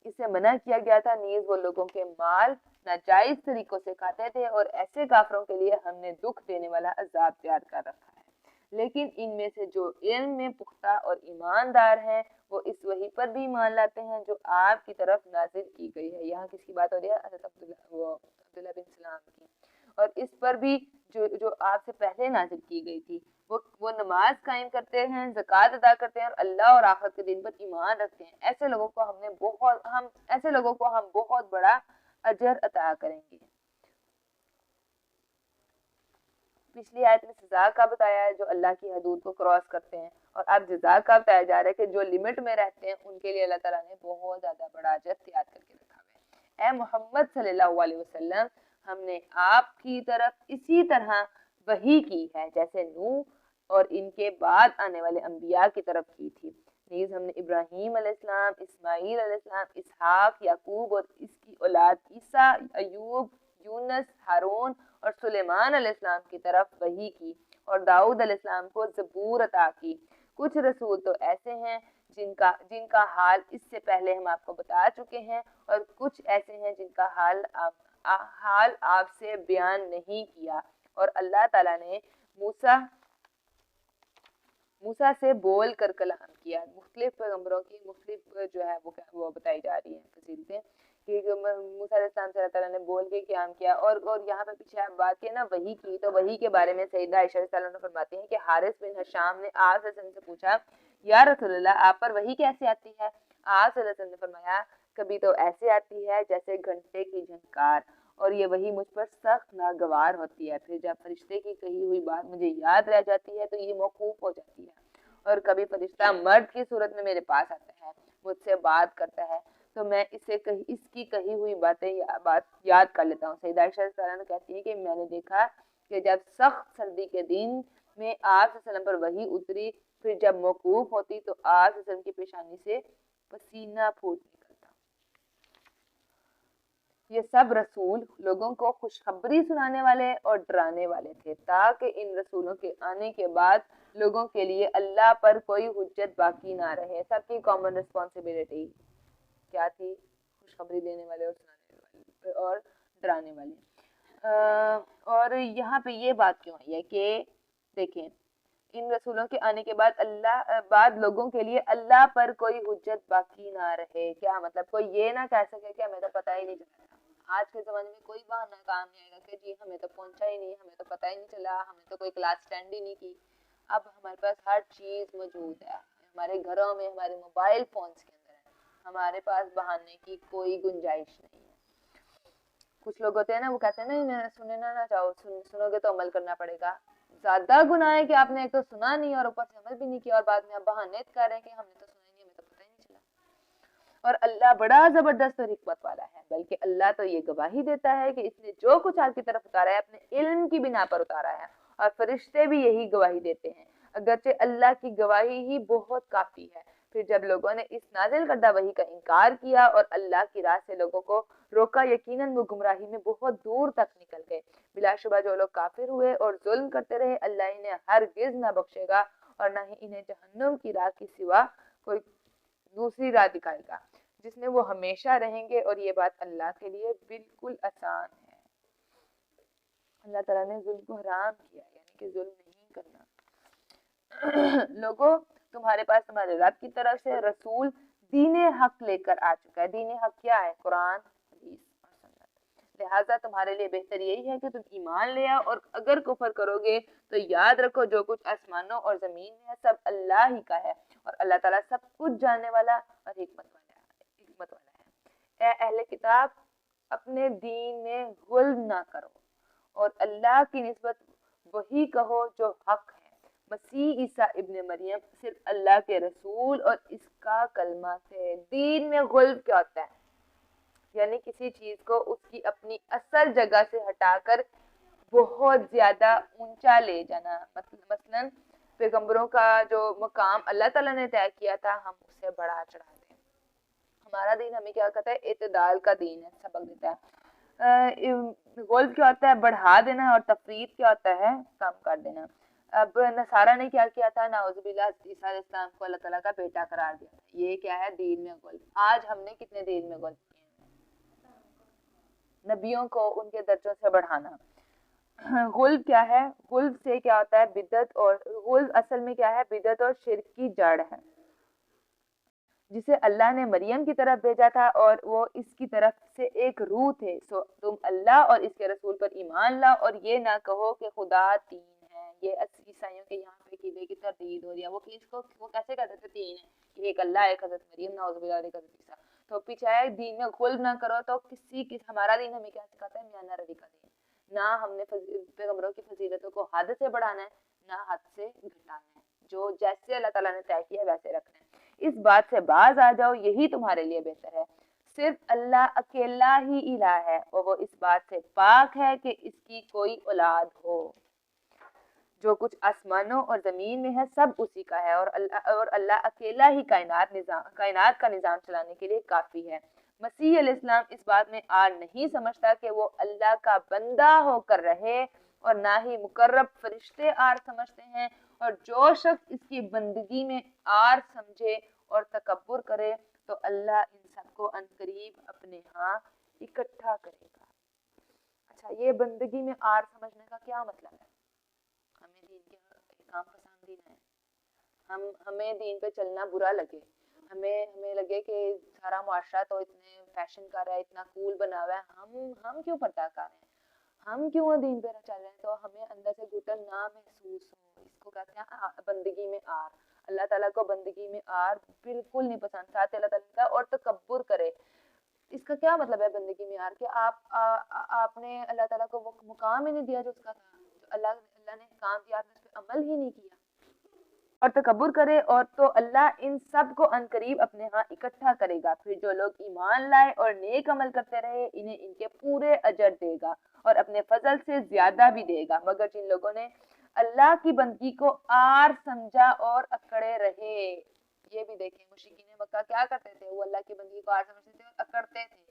اس سے منع کیا گیا تھا۔ نیز وہ لوگوں کے مال ناجائز طریقوں سے کھاتے تھے، اور ایسے کافروں کے لیے ہم نے دکھ دینے والا عذاب تیار کر رکھا ہے۔ لیکن ان میں سے جو علم میں پختہ اور ایماندار ہیں وہ اس وحی پر بھی ایمان لاتے ہیں جو آپ کی طرف نازل کی گئی ہے۔ یہاں کس کی بات ہو رہی ہے؟ حضرت عبداللہ بن سلام کی۔ اور اس پر بھی جو آپ سے پہلے نازل کی گئی تھی، وہ نماز قائم کرتے ہیں، زکوٰۃ ادا کرتے ہیں، اور اللہ اور آخرت کے دن پر ایمان رکھتے ہیں۔ ایسے لوگوں کو ہم بہت بڑا اجر عطا کریں گے۔ پچھلی آیت میں سزا کا بتایا ہے جو اللہ کی حدود کو کراس کرتے ہیں، اور اب جزا کا بتایا جا رہا ہے کہ جو لمٹ میں رہتے ہیں ان کے لیے اللہ تعالیٰ نے بہت زیادہ بڑا اجر تیار کر کے رکھا ہے۔ اے محمد صلی اللہ علیہ وسلم، ہم نے آپ کی طرف اسی طرح وحی کی ہے جیسے نوح اور ان کے بعد آنے والے انبیاء کی طرف کی تھی۔ نیز ہم نے ابراہیم علیہ السلام، اسماعیل علیہ السلام، اسحاق، یعقوب اور اس کی اولاد عیسیٰ، ایوب، یونس، ہارون اور سلیمان علیہ السلام کی طرف وحی کی، اور داؤد علیہ السلام کو زبور عطا کی۔ کچھ رسول تو ایسے ہیں جن کا حال اس سے پہلے ہم آپ کو بتا چکے ہیں، اور کچھ ایسے ہیں جن کا حال آپ سے بیان نہیں کیا۔ اور اللہ تعالیٰ نے موسیٰ سے بول کر کلام کیا۔ مختلف پیغمبروں کی مختلف جو ہے وہ بتائی جا رہی ہیں فضیلتیں کہ موسیٰ علیہ السلام سے اللہ تعالیٰ نے بول کے قیام کیا۔ اور یہاں پہ پیچھے آپ بات کی نا وحی کی، تو وحی کے بارے میں سیدہ عائشہ رضی اللہ عنہا فرماتی ہیں کہ حارث بن ہشام نے آپ صلی اللہ علیہ وسلم سے پوچھا، یا رسول اللہ آپ پر وحی کیسے آتی ہے؟ آپ صلی اللہ علیہ وسلم نے فرمایا، کبھی تو ایسے آتی ہے جیسے گھنٹے کی جھنکار، اور یہ وحی مجھ پر سخت ناگوار ہوتی ہے، پھر جب فرشتے کی کہی ہوئی بات مجھے یاد رہ جاتی ہے تو یہ موقوف ہو جاتی ہے، اور کبھی فرشتہ مرد کی صورت میں میرے پاس آتا ہے، مجھ سے بات کرتا ہے تو میں اس کی کہی ہوئی بات یاد کر لیتا ہوں۔ سیدہ عائشہ رضی اللہ عنہا کہتی ہیں کہ میں نے دیکھا کہ جب سخت سردی کے دن میں آپ صلی اللہ علیہ وسلم پر وحی اتری، پھر جب موقوف ہوتی تو آپ صلی اللہ علیہ وسلم کی پیشانی سے پسینہ پھوٹ نکلتا۔ یہ سب رسول لوگوں کو خوشخبری سنانے والے اور ڈرانے والے تھے، تاکہ ان رسولوں کے آنے کے بعد لوگوں کے لیے اللہ پر کوئی حجت باقی نہ رہے۔ سب کی کامن رسپانسبلٹی کیا تھی؟ خوشخبری دینے والے اور سنانے والے اور ڈرانے والے۔ اور یہاں پہ یہ بات کیوں ہے کہ دیکھیں ان رسولوں کے آنے کے بعد لوگوں کے لیے اللہ پر کوئی حجت باقی نہ رہے۔ کیا مطلب؟ کوئی یہ نہ کہہ سکے کہ ہمیں تو پتہ ہی نہیں چلا۔ آج کے زمانے میں کوئی بہانہ کام نہیں آئے گا کہ جی ہمیں تو پہنچا ہی نہیں، ہمیں تو پتہ ہی نہیں چلا، ہمیں تو کوئی کلاس اٹینڈ ہی نہیں کی۔ اب ہمارے پاس ہر چیز موجود ہے، ہمارے گھروں میں، ہمارے موبائل فونز کے اندر ہے، ہمارے پاس بہانے کی کوئی گنجائش نہیں ہے۔ کچھ لوگ ہوتے ہیں نا، وہ کہتے ہیں نا سننا نہ چاہو، سنو گے تو عمل کرنا پڑے گا۔ زیادہ گناہ ہے کہ آپ نے ایک تو سنا نہیں اور اوپر سے عمل بھی نہیں کیا، اور بعد میں آپ بہانے کر رہے ہیں کہ ہم نے تو سنا ہی نہیں، ہمیں تو پتہ ہی نہیں چلا۔ اور اللہ بڑا زبردست اور حکمت والا ہے، بلکہ اللہ تو یہ گواہی دیتا ہے کہ اس نے جو کچھ آپ کی طرف اتارا ہے اپنے علم کی بنا پر اتارا ہے، اور فرشتے بھی یہی گواہی دیتے ہیں، اگرچہ اللہ کی گواہی ہی بہت کافی ہے۔ پھر جب لوگوں نے اس نازل کردہ وحی کا انکار کیا اور اللہ کی راہ سے لوگوں کو روکا، یقیناً وہ گمراہی میں بہت دور تک نکل گئے۔ بلا شبہ جو لوگ کافر ہوئے اور ظلم کرتے رہے، اللہ انہیں ہرگز نہ بخشے گا اور نہ ہی انہیں جہنم کی راہ کی سوا کوئی دوسری راہ دکھائے گا جس میں وہ ہمیشہ رہیں گے، اور یہ بات اللہ کے لیے بالکل آسان ہے۔ اللہ تعالیٰ نے ظلم کو حرام کیا، یعنی کہ ظلم نہیں کرنا۔ لوگوں، تمہارے پاس تمہارے رب کی طرف سے رسول دین حق لے کر آ چکا ہے۔ دین حق کیا ہے؟ قرآن، حدیث اور سنت۔ لہٰذا تمہارے لیے بہتر یہی ہے کہ تم ایمان لے آؤ، اور اگر کفر کرو گے تو یاد رکھو جو کچھ آسمانوں اور زمین میں ہے سب اللہ ہی کا ہے، اور اللہ تعالیٰ سب کچھ جاننے والا اور حکمت والا ہے۔ اے اہل کتاب، اپنے دین میں غلو نہ کرو اور اللہ کی نسبت وہی کہو جو حق ہے۔ مسیح عیسیٰ ابن مریم صرف اللہ کے رسول اور اس کا کلمہ تھے۔ دین میں غلو کیا ہوتا ہے؟ یعنی کسی چیز کو اس کی اپنی اصل جگہ سے ہٹا کر بہت زیادہ اونچا لے جانا۔ مثلاً پیغمبروں کا جو مقام اللہ تعالیٰ نے طے کیا تھا ہم اسے بڑھا چڑھا دیں۔ ہمارا دین ہمیں کیا کہتا ہے؟ اعتدال کا دین ہے، سبق دیتا ہے۔ غلو کیا ہوتا ہے؟ بڑھا دینا، اور تفرید کیا ہوتا ہے؟ کم کر دینا۔ اب نصارہ نے کیا کیا تھا؟ نعوذ باللہ عیسیٰ علیہ السلام کو اللہ تعالیٰ کا بیٹا قرار دیا تھا۔ یہ کیا ہے؟ دین میں غلو۔ آج ہم نے کتنے دین میں غلو کیے ہیں؟ نبیوں کو ان کے درجوں سے بڑھانا۔ غلو کیا ہے؟ غلو سے کیا ہوتا ہے؟ بدعت، اور غلو اصل میں کیا ہے؟ بدعت اور شرک کی جڑ ہے، جسے اللہ نے مریم کی طرف بھیجا تھا اور وہ اس کی طرف سے ایک روح تھے۔ سو تم اللہ اور اس کے رسول پر ایمان لاؤ، اور یہ نہ کہو کہ خدا تین ہے۔ یہ عیسائیوں کے یہاں پہ عقیدے کی تردید ہو رہی ہے۔ وہ کیسے کہتے تھے تین ہے؟ کہ ایک اللہ، ایک حضرت مریم، نعوذ باللہ، اور ایک حضرت عیسیٰ۔ تو پیچھے ہے دین میں غلو نہ کرو، تو ہمارا دین ہمیں کیا سکھاتا ہے؟ میانہ روی کا دین۔ نہ ہم نے پیغمبروں کی فضیلتوں کو حد سے بڑھانا ہے، نہ حد سے گھٹانا ہے، جو جیسے اللہ تعالیٰ نے طے کیا ویسے رکھنا ہے۔ اس بات سے باز آ جاؤ، یہی تمہارے لیے بہتر ہے۔ صرف اللہ اکیلا ہی الہ ہے، اور وہ اس بات سے پاک ہے کہ اس کی کوئی اولاد ہو۔ جو کچھ آسمانوں اور زمین میں ہے سب اسی کا ہے، اور اللہ اکیلا ہی کائنات کا نظام چلانے کے لیے کافی ہے۔ مسیح علیہ السلام اس بات میں آر نہیں سمجھتا کہ وہ اللہ کا بندہ ہو کر رہے اور نہ ہی مقرب فرشتے آر سمجھتے ہیں، اور جو شخص اس کی بندگی میں آر سمجھے اور تکبر کرے تو اللہ ان سب کو عنقریب اپنے ہاں اکٹھا کرے گا۔ اچھا، یہ بندگی میں آر سمجھنے کا کیا مطلب ہے؟ ہمیں دین کے احکام پسند ہی نہ ہے، ہمیں دین پہ چلنا برا لگے، ہمیں لگے کہ سارا معاشرہ تو اتنے فیشن کر رہا ہے، اتنا کول بنا ہوا ہے، ہم کیوں پردہ کر رہے ہیں، ہم کیوں دین پہ چل رہے ہیں، تو ہمیں اندر سے گھٹن نہ محسوس ہو۔ اس کو کہتے ہیں بندگی میں آر۔ اللہ تعالیٰ کو بندگی میں آر بالکل نہیں پسند، ساتھ اللہ تعالیٰ کا اور تکبر کرے۔ اس کا کیا مطلب ہے بندگی میں آر؟ کہ آپ نے اللہ تعالیٰ کو وہ مقام ہی نہیں دیا جو اس کا تھا، جو اللہ نے کام دیا آپ نے اس پہ عمل ہی نہیں کیا اور تکبر کرے، اور تو اللہ ان سب کو عنقریب اپنے ہاں اکٹھا کرے گا۔ پھر جو لوگ ایمان لائے اور نیک عمل کرتے رہے انہیں ان کے پورے اجر دے گا اور اپنے فضل سے زیادہ بھی دے گا، مگر جن لوگوں نے اللہ کی بندگی کو آر سمجھا اور اکڑے رہے۔ یہ بھی دیکھیں مشرکین مکہ کیا کرتے تھے، وہ اللہ کی بندگی کو آر سمجھتے تھے اور اکڑتے تھے۔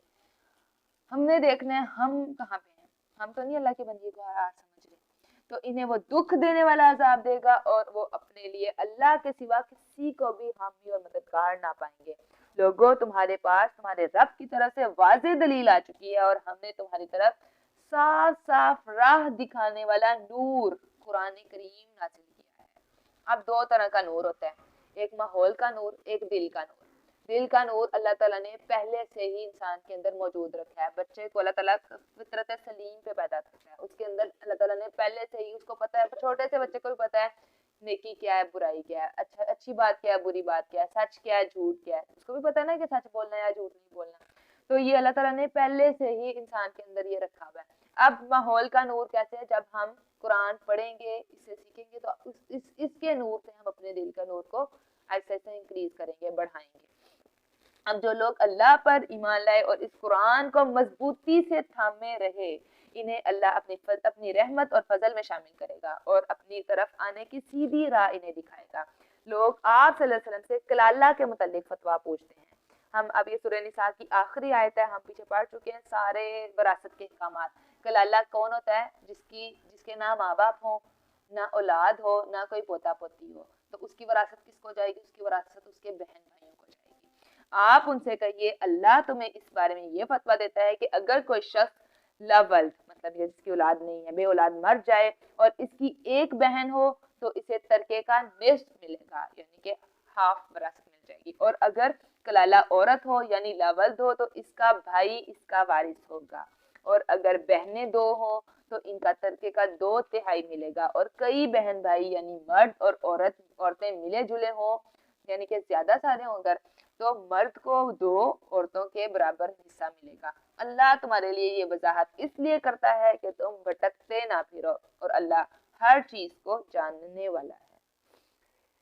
ہم نے دیکھنا ہے ہم کہاں پہ ہیں، ہم تو نہیں اللہ کی بندگی کو آر سمجھ رہے، تو انہیں وہ دکھ دینے والا عذاب دے گا اور وہ اپنے لیے اللہ کے سوا کسی کو بھی حامی اور مددگار نہ پائیں گے۔ لوگوں، تمہارے پاس تمہارے رب کی طرف سے واضح دلیل آ چکی ہے اور ہم نے تمہاری طرف صاف صاف راہ دکھانے والا نور قرآن کریم نازل کیا ہے۔ اب دو طرح کا نور ہوتا ہے، ایک ماحول کا نور، ایک دل کا نور۔ دل کا نور اللہ تعالیٰ نے پہلے سے ہی انسان کے اندر موجود رکھا ہے۔ بچے کو اللہ تعالیٰ فطرت سلیم پہ پیدا کرتا ہے، اس کے اندر اللہ تعالیٰ نے پہلے سے ہی اس کو پتا ہے، چھوٹے سے بچے کو بھی پتا ہے نیکی کیا ہے، برائی کیا ہے، اچھی بات کیا ہے، بری بات کیا ہے، سچ کیا ہے، جھوٹ کیا ہے، اس کو بھی پتا ہے نا کہ سچ بولنا ہے یا جھوٹ نہیں بولنا۔ تو یہ اللہ تعالیٰ نے پہلے سے ہی انسان کے اندر یہ رکھا ہوا ہے۔ اب ماحول کا نور کیسے ہے؟ جب ہم قرآن پڑھیں گے، اسے سیکھیں گے، تو اس کے نور سے ہم اپنے دل کا نور کو ایسے انکریز کریں گے، بڑھائیں گے۔ اب جو لوگ اللہ پر ایمان لائے اور اس قرآن کو مضبوطی سے تھامے رہے انہیں اللہ اپنی رحمت اور فضل میں شامل کرے گا اور اپنی طرف آنے کی سیدھی راہ انہیں دکھائے گا۔ لوگ آپ صلی اللہ علیہ وسلم سے کلالہ کے متعلق فتویٰ پوچھتے ہیں۔ ہم اب یہ سورہ نساء کی آخری آیت ہے، ہم پیچھے پڑھ چکے ہیں سارے وراثت کے احکامات۔ کلالہ کون ہوتا ہے؟ جس کے نہ ماں باپ ہوں، نہ اولاد ہو، نہ کوئی پوتا پوتی ہو، تو اس کی وراثت کس کو جائے گی؟ اس کی وراثت اس کے بہن بھائیوں کو جائے گی۔ آپ ان سے کہیے اللہ تمہیں اس بارے میں یہ فتویٰ دیتا ہے کہ اگر کوئی شخص لا ولد، مطلب یہ جس کی اولاد نہیں ہے، بے اولاد مر جائے اور اس کی ایک بہن ہو تو اسے ترکے کا نصف ملے گا، یعنی کہ ہاف وراثت مل جائے گی، اور اگر کلالہ عورت ہو یعنی لا ولد ہو تو اس کا بھائی اس کا وارث ہوگا، اور اگر بہنیں دو ہوں تو ان کا ترکے کا 2/3 ملے گا، اور کئی بہن بھائی یعنی مرد اور عورتیں ملے جلے ہوں یعنی کہ زیادہ سارے ہوں اگر، تو مرد کو 2 عورتوں کے برابر حصہ ملے گا۔ اللہ تمہارے لیے یہ وضاحت اس لیے کرتا ہے کہ تم بھٹکتے نہ پھرو، اور اللہ ہر چیز کو جاننے والا ہے۔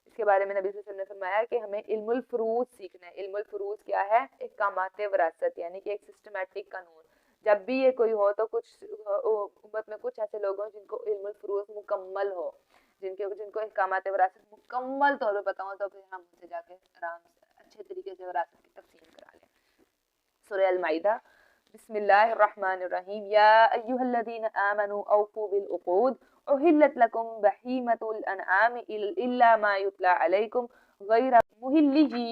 اس کے بارے میں نبی صلی اللہ علیہ وسلم نے فرمایا کہ ہمیں علم الفروض سیکھنا ہے۔ علم الفروض کیا ہے؟ احکامات وراثت، یعنی کہ ایک سسٹمیٹک قانون۔ جب بھی یہ کوئی ہو تو کچھ امت میں کچھ ایسے لوگ ہوں جن کو علم الفروض مکمل ہو، جن کو احکامات وراثت مکمل طور پہ پتا ہو، تو پھر ہم ان سے جا کے آرام سے اچھے طریقے سے وراثت کی تقسیم کرا لیں۔ سورہ المائدہ، بسم اللہ الرحمن الرحیم، یا ایھا الذین آمنوا اوفوا بالعقود احلت لکم بہیمۃ الانعام الا ما یتلی علیکم غیر محلہ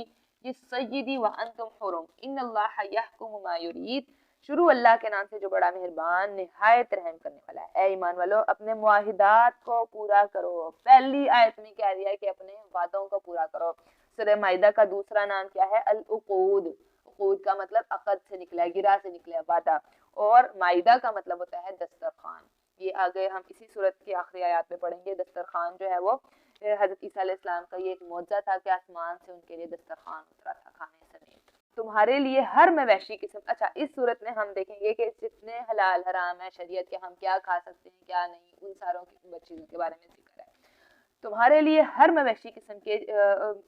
الصید وانتم حرم ان اللہ یحکم ما یرید۔ شروع اللہ کے نام سے جو بڑا مہربان نہایت رحم کرنے والا ہے۔ اے ایمان والو، اپنے معاہدات کو پورا کرو۔ پہلی آیت میں کہہ دیا کہ اپنے وعدوں کو پورا کرو۔ سورہ مائدہ کا دوسرا نام کیا ہے؟ العقود۔ عقود کا مطلب عقد سے نکلا ہے، گرہ سے نکلا ہے، وعدہ، اور مائدہ کا مطلب ہوتا ہے دسترخوان۔ یہ آگے ہم اسی صورت کی آخری آیات میں پڑھیں گے۔ دسترخوان جو ہے وہ حضرت عیسیٰ علیہ السلام کا یہ ایک معجزہ تھا کہ آسمان سے ان کے لیے دسترخوان اترا تھا کھانے سمیت۔ تمہارے لیے ہر مویشی قسم، اچھا اس صورت میں ہم دیکھیں گے کہ جتنے حلال حرام ہے شریعت کے، ہم کیا کھا سکتے ہیں کیا نہیں، ان ساروں کی چیزوں کے بارے میں ذکر ہے۔ تمہارے لیے ہر مویشی قسم کے،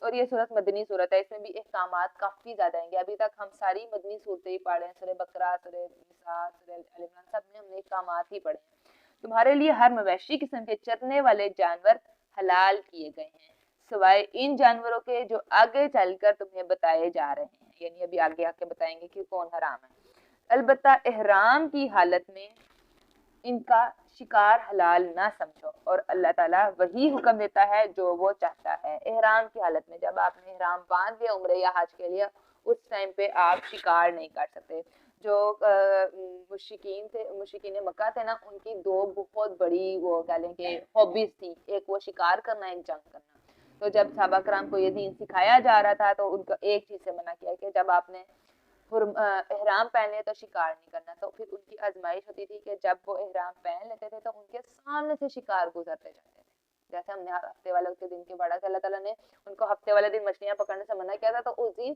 اور یہ صورت مدنی صورت ہے، اس میں بھی احکامات کافی زیادہ ہیں گے۔ ابھی تک ہم ساری مدنی صورتیں ہی پڑھ رہے ہیں، سورہ بقرہ، سورہ نساء، سورہ آل عمران، سب میں ہم نے احکامات ہی پڑھے ہیں۔ تمہارے لیے ہر مویشی قسم کے چرنے والے جانور حلال کیے گئے ہیں سوائے ان جانوروں کے جو آگے چل کر تمہیں بتائے جا رہے ہیں، یعنی ابھی آگے آ کے بتائیں گے کہ کون حرام ہے۔ البتہ احرام کی حالت میں ان کا شکار حلال نہ سمجھو، اور اللہ تعالیٰ وہی حکم دیتا ہے جو وہ چاہتا ہے۔ احرام کی حالت میں جب آپ نے احرام باندھ لیا عمرے یا حج کے لیے، اس ٹائم پہ آپ شکار نہیں کر سکتے۔ جو مشرکین مکہ تھے نا، ان کی دو بہت بڑی وہ کہہ لیں کہ ہابیز تھی، ایک وہ شکار کرنا، ایک جنگ کرنا۔ تو جب صحابہ کرام کو یہ دین سکھایا جا رہا تھا تو ان کو ایک چیز سے منع کیا کہ جب آپ نے احرام پہن لیا تو شکار نہیں کرنا۔ تو پھر ان کی آزمائش ہوتی تھی کہ جب وہ احرام پہن لیتے تھے تو ان کے سامنے سے شکار گزرتے جاتے تھے، جیسے ہم نے ہفتے والے کے دن کے پڑھا کہ اللہ تعالیٰ نے ان کو ہفتے والے دن مچھلیاں پکڑنے سے منع کیا تھا، تو اس دن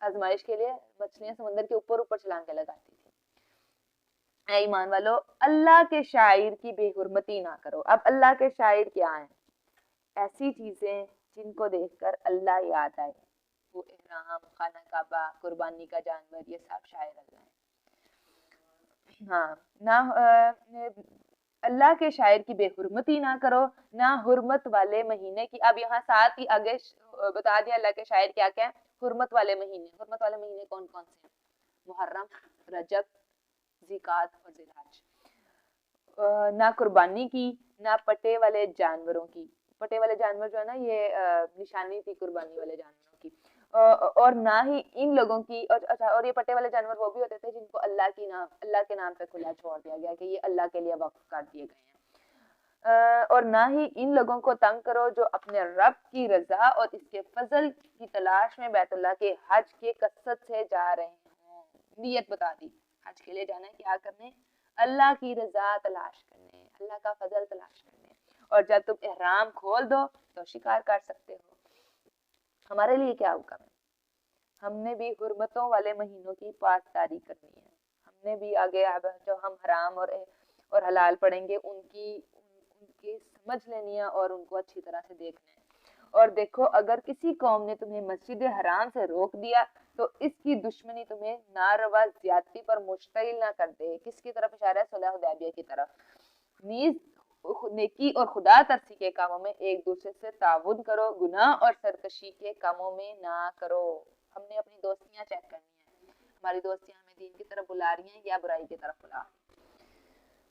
آزمائش کے لیے مچھلیاں سمندر کے اوپر اوپر چھلانگیں لگاتی تھی۔ اے ایمان والو، اللہ کے شاعر کی بے حرمتی نہ کرو۔ اب اللہ کے شاعر کیا ہیں؟ ایسی چیزیں جن کو دیکھ کر اللہ یاد آئے، وہ احرام، خانہ کعبہ، قربانی کا جانور، یہ سب شاعر اللہ ہیں۔ ہاں، نہ اللہ کے شاعر کی بے حرمتی نہ کرو، نہ حرمت والے مہینے کی۔ اب یہاں ساتھ ہی آگے بتا دیا اللہ کے شاعر کیا کیا ہے، حرمت والے مہینے۔ حرمت والے مہینے کون کون سے ہیں؟ محرم، رجب، ذیقعد اور ذی الحج۔ نہ قربانی کی، نہ پٹے والے جانوروں کی۔ پٹے والے جانور جو ہے نا، یہ نشانی تھی قربانی والے جانوروں کی۔ اور نہ ہی ان لوگوں کی، اور یہ پٹے والے جانور وہ بھی ہوتے تھے جن کو اللہ کے نام پہ کھلا چھوڑ دیا گیا کہ یہ اللہ کے لیے وقف کر دیے گئے ہیں۔ اور نہ ہی ان لوگوں کو تنگ کرو جو اپنے رب کی رضا اور اس کے فضل کی تلاش میں بیت اللہ کے حج کے کثرت سے جا رہے ہوں۔ نیت بتا دی، حج کے لیے جانا ہے کیا کرنے؟ اللہ کی رضا تلاش کرنے، اللہ کا فضل تلاش کرنے۔ اور جب تم احرام کھول دو تو شکار کر سکتے ہو۔ ہمارے لیے کیا حکم ہے؟ ہم نے بھی حرمتوں والے مہینوں کی پاسداری کرنی ہے۔ ہم نے بھی آگے جو ہم حرام اور حلال پڑھیں گے ان کی سمجھ لینی ہے اور ان کو اچھی طرح سے دیکھنا ہے۔ اور دیکھو، اگر کسی قوم نے تمہیں مسجد حرام سے روک دیا تو اس کی دشمنی تمہیں ناروا زیادتی پر مشتعل نہ کر دے۔ کس کی طرف اشارہ ہے؟ صلح حدیبیہ کی طرف۔ نیز نیکی اور خدا ترسی کے کاموں میں ایک دوسرے سے تعاون کرو، گناہ اور سرکشی کے کاموں میں نہ کرو۔ ہم نے اپنی دوستیاں چیک کرنی ہیں، ہماری دوستیاں ہمیں دین کی طرف بلا رہی ہیں یا برائی کی طرف بلا۔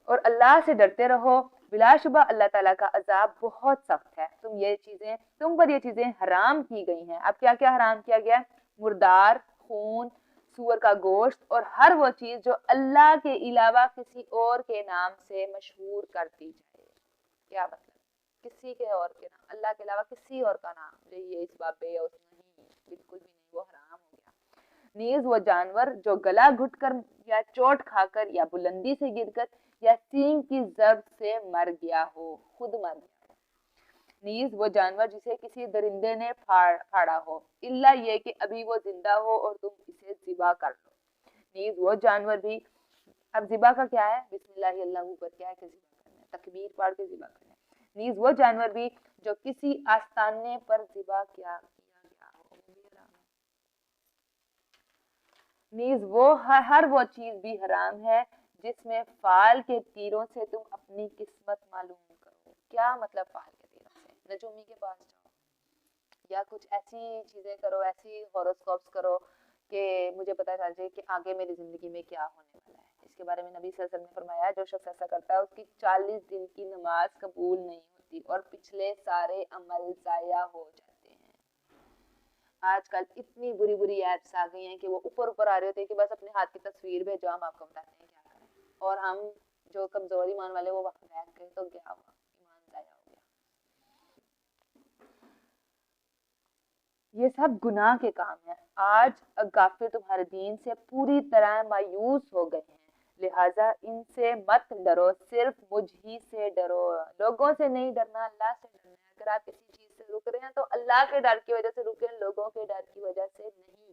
اور اللہ سے ڈرتے رہو، بلا شبہ اللہ تعالیٰ کا عذاب بہت سخت ہے۔ تم پر یہ چیزیں حرام کی گئی ہیں۔ اب کیا کیا حرام کیا گیا؟ مردار، خون، سور کا گوشت اور ہر وہ چیز جو اللہ کے علاوہ کسی اور کے نام سے مشہور کر دی جائے۔ کیا مطلب؟ کسی کے اور کے نام، اللہ کے علاوہ کسی اور کا نام، یہ اس باب پہ یا اس نہیں، بالکل بھی نہیں، وہ حرام ہو گیا۔ نیز وہ جانور جو گلا گھٹ کر یا چوٹ کھا کر یا بلندی سے گر کر یا سینگ کی ضرب سے مر گیا ہو، خود مر گیا ہو۔ نیز وہ جانور جسے کسی درندے نے پھاڑا ہو، الا یہ کہ ابھی وہ زندہ ہو اور تم اسے ذبح کر لو۔ نیز وہ جانور بھی، اب ذبح کا کیا ہے؟ بسم اللہ اللہ اوپر کیا ہے کہ ذبح کرنا ہے، تکبیر پڑھ کے ذبح کرنا ہے۔ نیز وہ جانور بھی جو کسی آستانے پر ذبح کیا گیا ہو۔ نیز وہ ہر وہ چیز بھی حرام ہے جس میں فال کے تیروں سے تم اپنی قسمت معلوم کرو۔ کیا مطلب فال کے تیروں سے؟ نجومی کے پاس جاؤ یا کچھ ایسی چیزیں کرو، ایسی ہوروسکوپس کرو کہ مجھے پتہ چل جائے کہ آگے میری زندگی میں کیا ہونے والا ہے۔ اس کے بارے میں نبی صلی اللہ علیہ وسلم نے فرمایا جو شخص ایسا کرتا ہے اس کی 40 دن کی نماز قبول نہیں ہوتی اور پچھلے سارے عمل ضائع ہو جاتے ہیں۔ آج کل اتنی بری بری ایپس آ گئی ہیں کہ وہ اوپر اوپر آ رہے ہوتے ہیں کہ بس اپنے ہاتھ کی تصویر بھیجو، ہم آپ کو بتاتے ہیں کیا کریں، اور ہم جو کمزور ایمان والے وہ وقت بیٹھ گئے تو کیا ہوا؟ ایمان ضائع ہو گیا۔ یہ سب گناہ کے کام ہیں۔ آج غافل تمہارے دین سے پوری طرح مایوس ہو گئے ہیں، لہٰذا ان سے مت ڈرو، صرف مجھ ہی سے ڈرو۔ لوگوں سے نہیں ڈرنا، اللہ سے ڈرنا ہے۔ اگر آپ کسی چیز سے رک رہے ہیں تو اللہ کے ڈر کی وجہ سے رکیں، لوگوں کے ڈر کی وجہ سے نہیں۔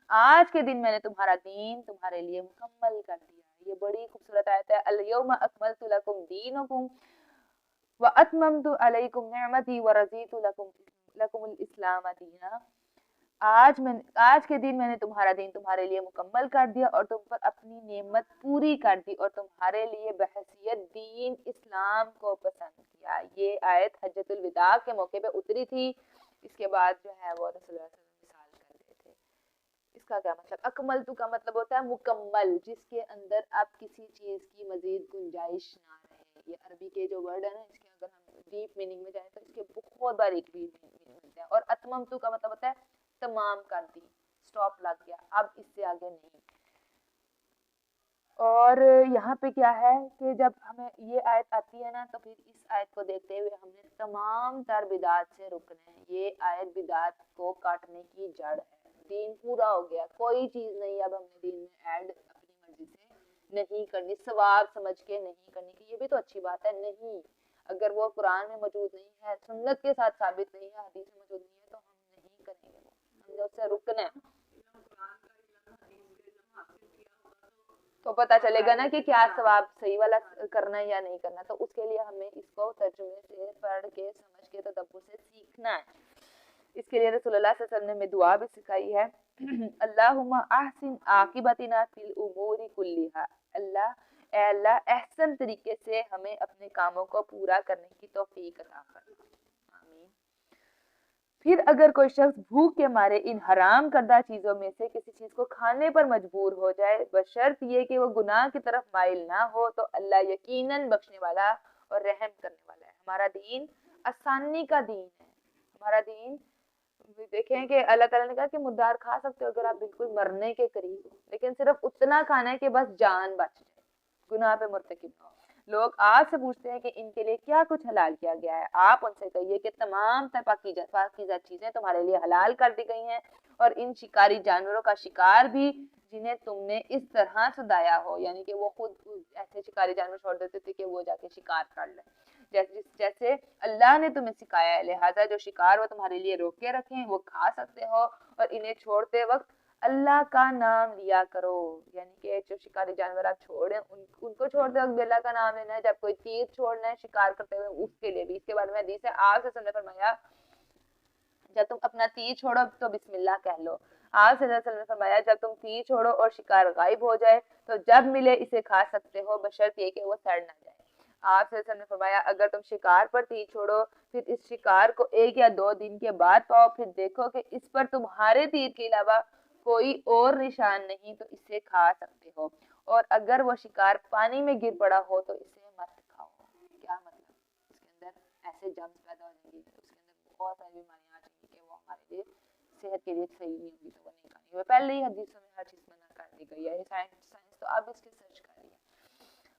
آج کے دن میں نے تمہارا دین تمہارے لیے مکمل کر دیا ہے۔ یہ بڑی خوبصورت آیت ہے، الیوم اکملت لکم دینکم واتممت علیکم نعمتی ورضیت لکم الاسلام دینا۔ آج کے دن میں نے تمہارا دین تمہارے لیے مکمل کر دیا اور تم پر اپنی نعمت پوری کر دی اور تمہارے لیے بحیثیت دین اسلام کو پسند کیا۔ یہ آیت حجۃ الوداع کے موقع پہ اتری تھی، اس کے بعد جو ہے وہ رسول اللہ صلی اللہ علیہ وسلم وصال کر گئے تھے۔ اس کا کیا مطلب؟ اکملتو کا مطلب ہوتا ہے مکمل، جس کے اندر اب کسی چیز کی مزید گنجائش نہ رہے. یہ عربی کے جو ورڈ ہے نا، اس کے اگر ہم ڈیپ میننگ میں جائیں تو اس کے بہت باریک بھی ملتے ہیں. اور اتممتو کا مطلب ہوتا ہے تمام کر دی، سٹاپ لگ گیا، اب اس سے آگے نہیں. اور یہاں پہ کیا ہے کہ جب ہمیں یہ آیت آتی ہے نا تو پھر اس آیت کو دیکھتے ہوئے ہم نے تمام تر بدعات سے رکنا ہے. یہ آیت بدعات کو کاٹنے کی جڑ ہے. دین پورا ہو گیا، کوئی چیز نہیں اب ہم نے دین میں ایڈ اپنی مرضی سے نہیں کرنی، ثواب سمجھ کے نہیں کرنی. کہ یہ بھی تو اچھی بات ہے. نہیں، اگر وہ قرآن میں موجود نہیں ہے، سنت کے ساتھ ثابت نہیں ہے، حدیث میں موجود نہیں ہے، تو ہم نہیں کریں گے. ہم نے اس سے رکنا ہے. تو پتہ چلے گا نا کہ کیا ثواب صحیح والا کرنا ہے یا نہیں کرنا. تو اس کے لیے ہمیں اس کو ترجمے سے پڑھ کے سمجھ کے تدبر سے سیکھنا ہے. اس کے لیے رسول اللہ صلی اللہ علیہ وسلم نے دعا بھی سکھائی ہے، اللہم احسن عاقبتنا فی الامور کلھا. اے اللہ احسن طریقے سے ہمیں اپنے کاموں کو پورا کرنے کی توفیق عطا فرما. آمین. پھر اگر کوئی شخص بھوک کے مارے ان حرام کردہ چیزوں میں سے کسی چیز کو کھانے پر مجبور ہو جائے، بشرط یہ کہ وہ گناہ کی طرف مائل نہ ہو، تو اللہ یقیناً بخشنے والا اور رحم کرنے والا ہے. ہمارا دین آسانی کا دین ہے. ہمارا دین دیکھیں کہ اللہ تعالیٰ نے کہا کہ مردار کھا سکتے ہو اگر آپ بالکل مرنے کے قریب ہو، لیکن صرف اتنا کھانا ہے کہ بس جان بچ جائے، گناہ پہ مرتکب نہ ہو. لوگ آپ سے پوچھتے ہیں کہ ان کے لیے کیا کچھ حلال کیا گیا ہے. آپ ان سے کہیے کہ تمام پاکیزہ چیزیں تمہارے لیے حلال کر دی گئی ہیں، اور ان شکاری جانوروں کا شکار بھی جنہیں تم نے اس طرح سدایا ہو. یعنی کہ وہ خود ایسے شکاری جانور چھوڑ دیتے تھے کہ وہ جا کے شکار کر لیں، جیسے اللہ نے تمہیں سکھایا ہے. لہٰذا جو شکار وہ تمہارے لیے روک کے رکھیں وہ کھا سکتے ہو، اور انہیں چھوڑتے وقت اللہ کا نام لیا کرو. یعنی کہ جو شکاری جانور آپ چھوڑیں ان کو چھوڑتے وقت اللہ کا نام لینا ہے. جب کوئی تیر چھوڑنا ہے شکار کرتے ہوئے اس کے لیے بھی. اس کے بارے میں حدیث ہے، آپ سے نے فرمایا جب تم اپنا تیر چھوڑو تو بسم اللہ کہہ لو. آپ صلی اللہ علیہ وسلم نے فرمایا جب تم تیر چھوڑو اور شکار غائب ہو جائے تو جب ملے اسے کھا سکتے ہو، بشرط یہ کہ وہ سڑ نہ جائے. آپ صلی اللہ علیہ وسلم نے فرمایا اگر تم شکار پر تیر چھوڑو پھر اس شکار کو 1 یا 2 دن کے بعد پاؤ، پھر دیکھو کہ اس پر تمہارے تیر کے علاوہ کوئی اور نشان نہیں تو اسے کھا سکتے ہو، اور اگر وہ شکار پانی میں گر پڑا ہو تو اسے مت کھاؤ. کیا مطلب؟ اس کے اندر ایسے جمز پیدا ہو جائیں گی، اس کے اندر بہت ساری بیماریاں آ جائیں گی کہ وہ ہمارے لیے صحت کے لیے صحیح نہیں ہوگی، تو وہ نہیں کھانی. وہ پہلے ہی حدیثوں میں ہر چیز منع کر دی گئی ہے. سائنس تو اب اس کی سرچ کر رہی ہے.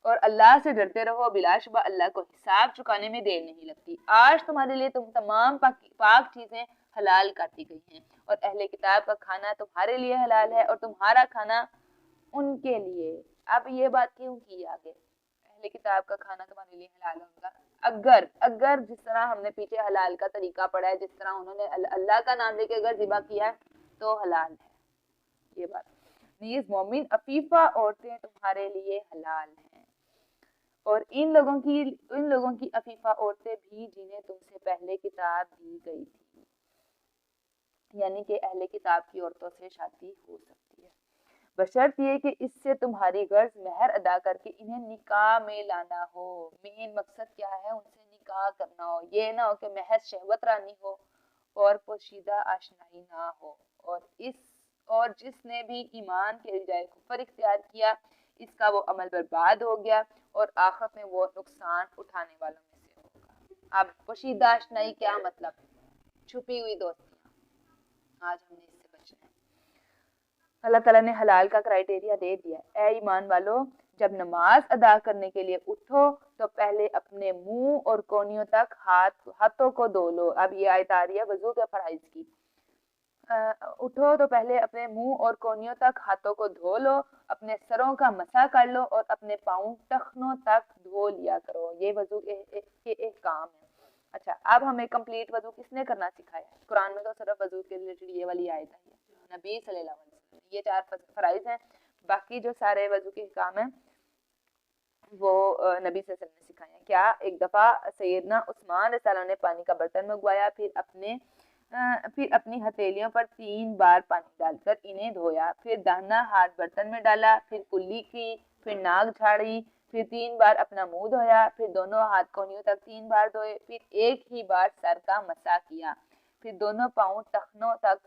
اور اللہ سے ڈرتے رہو، بلا شبہ اللہ کو حساب چکانے میں دیر نہیں لگتی. آج تمہارے لیے تمام پاک چیزیں حلال کر دی گئی ہیں، اور اہل کتاب کا کھانا تمہارے لیے حلال ہے اور تمہارا کھانا ان کے لیے. اب یہ بات کیوں کی آگے؟ اہل کتاب کا کھانا تمہارے لیے حلال ہوگا اگر جس طرح ہم نے پیچھے حلال کا طریقہ پڑھا ہے، جس طرح انہوں نے اللہ کا نام لے کے اگر ذبح کیا ہے تو حلال ہے. یہ بات نیز مومن عفیفہ عورتیں تمہارے لیے حلال ہیں، اور ان لوگوں کی عفیفہ عورتیں بھی جنہیں تم سے پہلے کتاب دی گئی تھی. یعنی کہ اہل کتاب کی عورتوں سے شادی ہو سکتی ہے، بشرط یہ کہ اس سے تمہاری غرض مہر ادا کر کے انہیں نکاح میں لانا ہو. مین مقصد کیا ہے؟ ان سے نکاح کرنا ہو. یہ نہ ہو کہ محض شہوت رانی ہو اور پوشیدہ آشنائی نہ ہو. اور جس نے بھی ایمان کے بجائے کفر اختیار کیا اس کا وہ عمل برباد ہو گیا اور آخرت میں وہ نقصان اٹھانے والوں میں سے ہوگا. اب پوشیدہ آشنائی کیا مطلب؟ چھپی ہوئی دوستیاں. آج ہم نے اس سے بچنا ہے. اللہ تعالیٰ نے حلال کا کرائیٹیریا دے دیا. اے ایمان والو، جب نماز ادا کرنے کے لیے اٹھو تو پہلے اپنے منہ اور کونیوں تک ہاتھوں کو دھو لو. اب یہ آیت آ رہی ہے وضو کے فرائض کی. اٹھو تو پہلے اپنے منہ اور کونیوں تک ہاتھوں کو دھو لو، اپنے سروں کا مسح کر لو اور اپنے پاؤں ٹخنوں تک دھو لیا کرو. یہ وضو کے احکام ہے. اچھا، اب ہمیں کمپلیٹ وضو کس نے کرنا سکھایا ہے؟ قرآن میں تو صرف وضو کے ریلیٹڈ یہ والی آیت آئی ہے، نبی صلی اللہ علیہ وسلم. یہ 4 فرائض ہیں، باقی جو سارے وضو کے احکام ہیں وہ نبی صلی اللہ علیہ وسلم نے سکھائے ہیں. کیا ایک دفعہ سیدنا عثمان رضی اللہ عنہ نے پانی کا برتن منگوایا، پھر اپنی ہتھیلیوں پر 3 بار پانی ڈال کر انہیں دھویا، پھر دانا ہاتھ برتن میں ڈالا، پھر کلی کی، پھر ناک جھاڑی، پھر 3 بار اپنا منہ دھویا، پھر دونوں ہاتھ کونیوں تک 3 بار دھوئے، پھر ایک ہی بار سر کا مسح کیا، پھر دونوں پاؤں ٹخنوں تک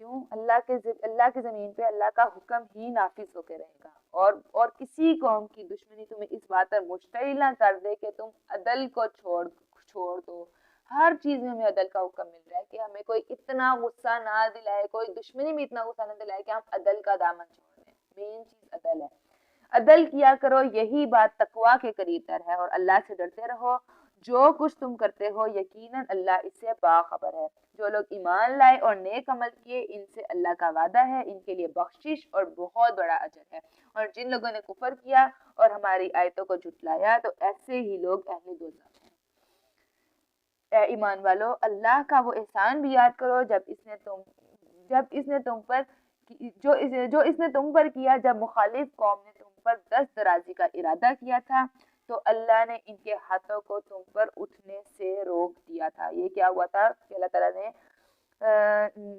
کیوں؟ اللہ کی زمین پہ اللہ کا حکم ہی نافذ ہو کے رہے گا، اور کسی قوم کی دشمنی تمہیں اس بات پر مشتعل نہ کر دے کہ تم عدل کو چھوڑ دو۔ ہر چیز میں ہمیں عدل کا حکم مل رہا ہے کہ ہمیں کوئی اتنا غصہ نہ دلائے، کوئی دشمنی میں اتنا غصہ نہ دلائے کہ ہم عدل کا دامن چھوڑ دیں۔ مین چیز عدل ہے، عدل کیا کرو، یہی بات تقویٰ کے قریب تر ہے، اور اللہ سے ڈرتے رہو۔ جو کچھ تم کرتے ہو یقیناً اللہ اس سے باخبر ہے۔ جو لوگ ایمان لائے اور نیک عمل کیے ان سے اللہ کا وعدہ ہے، ان کے لیے بخشش اور بہت بڑا اجر ہے، اور جن لوگوں نے کفر کیا اور ہماری آیتوں کو جھٹلایا تو ایسے ہی لوگ اہل دوزخ ہیں۔ اے ایمان والو، اللہ کا وہ احسان بھی یاد کرو جو اس نے تم پر کیا، جب مخالف قوم نے تم پر دست درازی کا ارادہ کیا تھا تو اللہ نے ان کے ہاتھوں کو تم پر اٹھنے سے روک دیا تھا۔ یہ کیا ہوا تھا کہ اللہ تعالیٰ نے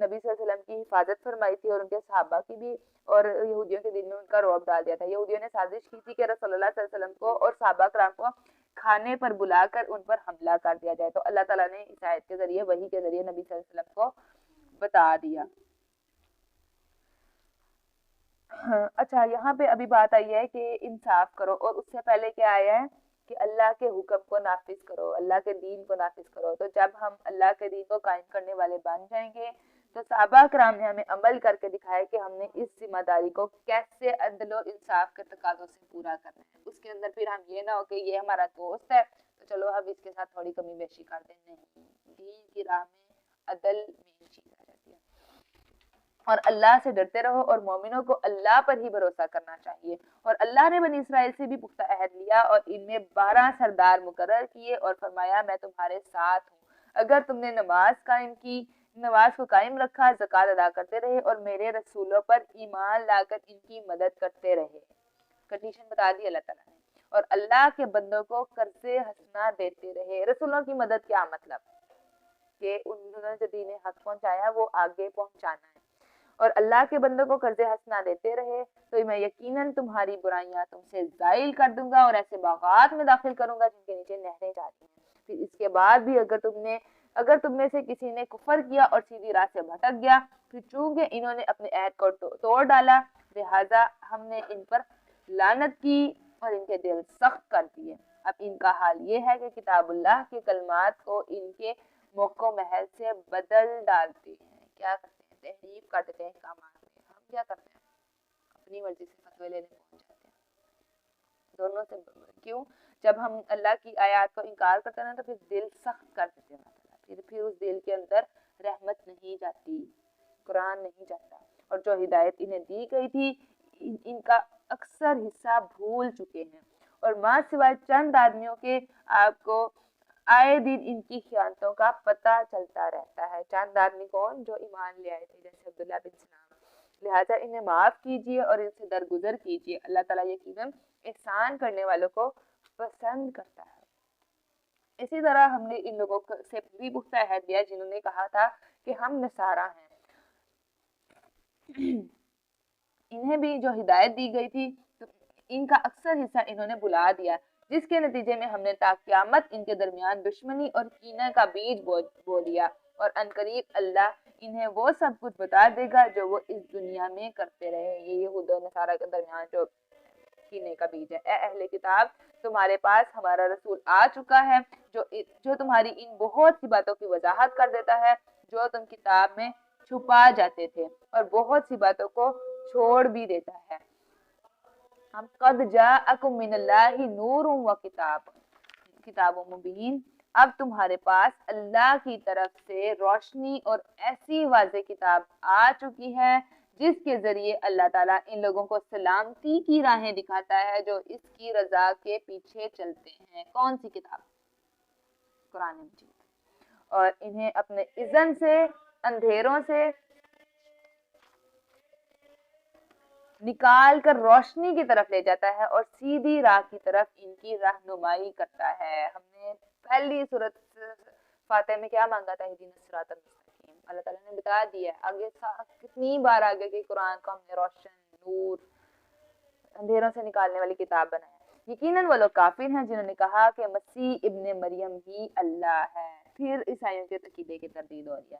نبی صلی اللہ علیہ وسلم کی حفاظت فرمائی تھی، اور ان کے صحابہ کی بھی، اور یہودیوں کے دل میں ان کا رعب ڈال دیا تھا۔ یہودیوں نے سازش کی تھی کہ رسول اللہ صلی اللہ علیہ وسلم کو اور صحابہ کرام کو کھانے پر بلا کر ان پر حملہ کر دیا جائے، تو اللہ تعالیٰ نے اس آیت کے ذریعے، وحی کے ذریعے نبی صلی اللہ علیہ وسلم کو بتا دیا۔ اچھا، یہاں پہ ابھی بات آئی ہے کہ انصاف کرو، اور اس سے پہلے کیا آیا ہے کہ اللہ کے حکم کو نافذ کرو، اللہ کے دین کو نافذ کرو۔ تو جب ہم اللہ کے دین کو قائم کرنے والے بن جائیں گے تو صحابہ کرام نے ہمیں عمل کر کے دکھایا کہ ہم نے اس ذمہ داری کو کیسے عدل و انصاف کے تقاضوں سے پورا کرنا ہے۔ اس کے اندر پھر ہم یہ نہ ہو کہ یہ ہمارا دوست ہے تو چلو اب اس کے ساتھ تھوڑی کمی بیشی کر دیں، نہیں، دین کی راہ میں عدل مین چیز آ جاتی ہے۔ اور اللہ سے ڈرتے رہو، اور مومنوں کو اللہ پر ہی بھروسہ کرنا چاہیے۔ اور اللہ نے بنی اسرائیل سے بھی پختہ عہد لیا اور ان میں 12 سردار مقرر کیے، اور فرمایا میں تمہارے ساتھ ہوں اگر تم نے نماز کو قائم رکھا، زکوٰۃ ادا کرتے رہے، اور میرے رسولوں پر ایمان لا کر ان کی مدد کرتے رہے۔ کنڈیشن بتا دی اللہ تعالیٰ نے۔ اور اللہ کے بندوں کو قرض حسنہ دیتے رہے۔ رسولوں کی مدد کیا مطلب؟ کہ انہوں نے جو دین حق پہنچایا وہ آگے پہنچانا ہے۔ اور اللہ کے بندوں کو قرض حسنہ دیتے رہے تو میں یقیناً تمہاری برائیاں تم سے زائل کر دوں گا، اور ایسے باغات میں داخل کروں گا جن کے نیچے نہریں جاتی ہیں۔ پھر اس کے بعد بھی اگر تم میں سے کسی نے کفر کیا اور سیدھی راہ سے بھٹک گیا، پھر چونکہ انہوں نے اپنے عہد کو توڑ ڈالا، لہٰذا ہم نے ان پر لعنت کی اور ان کے دل سخت کر دیے۔ اب ان کا حال یہ ہے کہ کتاب اللہ کے کلمات کو ان کے موقع محل سے بدل ڈالتے ہیں۔ کیا کرتے ہیں؟ تحریف کر دیتے ہیں احکامات میں۔ ہم کیا کرتے ہیں؟ اپنی مرضی سے فتوے لینے پہنچ جاتے ہیں۔ دونوں سے کیوں؟ جب ہم اللہ کی آیات کو انکار کرتے ہیں تو پھر دل سخت کر دیتے ہیں، پھر اس دل کے اندر رحمت نہیں جاتی، قرآن نہیں جاتا، اور جو ہدایت انہیں دی گئی تھی ان کا اکثر حصہ بھول چکے ہیں، اور ماں سوائے چند آدمیوں کے آپ کو آئے دن ان کی خیانتوں کا پتہ چلتا رہتا ہے۔ چند آدمی کون؟ جو ایمان لے آئے تھے، جیسے عبداللہ بن سلام۔ لہٰذا انہیں معاف کیجیے اور ان سے درگزر کیجیے، اللہ تعالیٰ یقیناً احسان کرنے والوں کو پسند کرتا ہے۔ اسی طرح ہم نے ان لوگوں سے بھی پختہ عہد لیا جنہوں نے کہا تھا کہ ہم نصارہ ہیں۔ انہیں بھی جو ہدایت دی گئی تھی ان کا اکثر حصہ انہوں نے بلا دیا، جس کے نتیجے میں ہم نے تا قیامت ان کے درمیان دشمنی اور کینہ کا بیج بو دیا، اور عنقریب اللہ انہیں وہ سب کچھ بتا دے گا جو وہ اس دنیا میں کرتے رہے۔ یہ یہود و نصارہ کے درمیان جو کینے کا بیج ہے۔ اے اہل کتاب، تمہارے پاس ہمارا رسول آ چکا ہے جو تمہاری ان بہت سی باتوں کی وضاحت کر دیتا ہے جو تم کتاب میں چھپا جاتے تھے، اور بہت سی باتوں کو چھوڑ بھی دیتا ہے۔ ہم قد جاءکم من اللہ نور و کتاب مبین، اب تمہارے پاس اللہ کی طرف سے روشنی اور ایسی واضح کتاب آ چکی ہے جس کے ذریعے اللہ تعالیٰ ان لوگوں کو سلامتی کی راہیں دکھاتا ہے جو اس کی رضا کے پیچھے چلتے ہیں۔ کون سی کتاب؟ قرآن مجید۔ اور انہیں اپنے اذن سے اندھیروں سے نکال کر روشنی کی طرف لے جاتا ہے اور سیدھی راہ کی طرف ان کی رہنمائی کرتا ہے۔ ہم نے پہلی سورۃ فاتح میں کیا مانگا تھا؟ اہدنا الصراط المستقیم۔ اللہ تعالیٰ نے بتا دیا ہے، آگے کتنی بار آگے کہ قرآن کو ہم نے روشن، نور، اندھیروں سے نکالنے والی کتاب بنایا۔ یقیناً وہ لوگ کافر ہیں جنہوں نے کہا کہ مسیح ابن مریم ہی اللہ ہے۔ پھر عیسائیوں کے عقیدے کی تردید ہو رہی ہے۔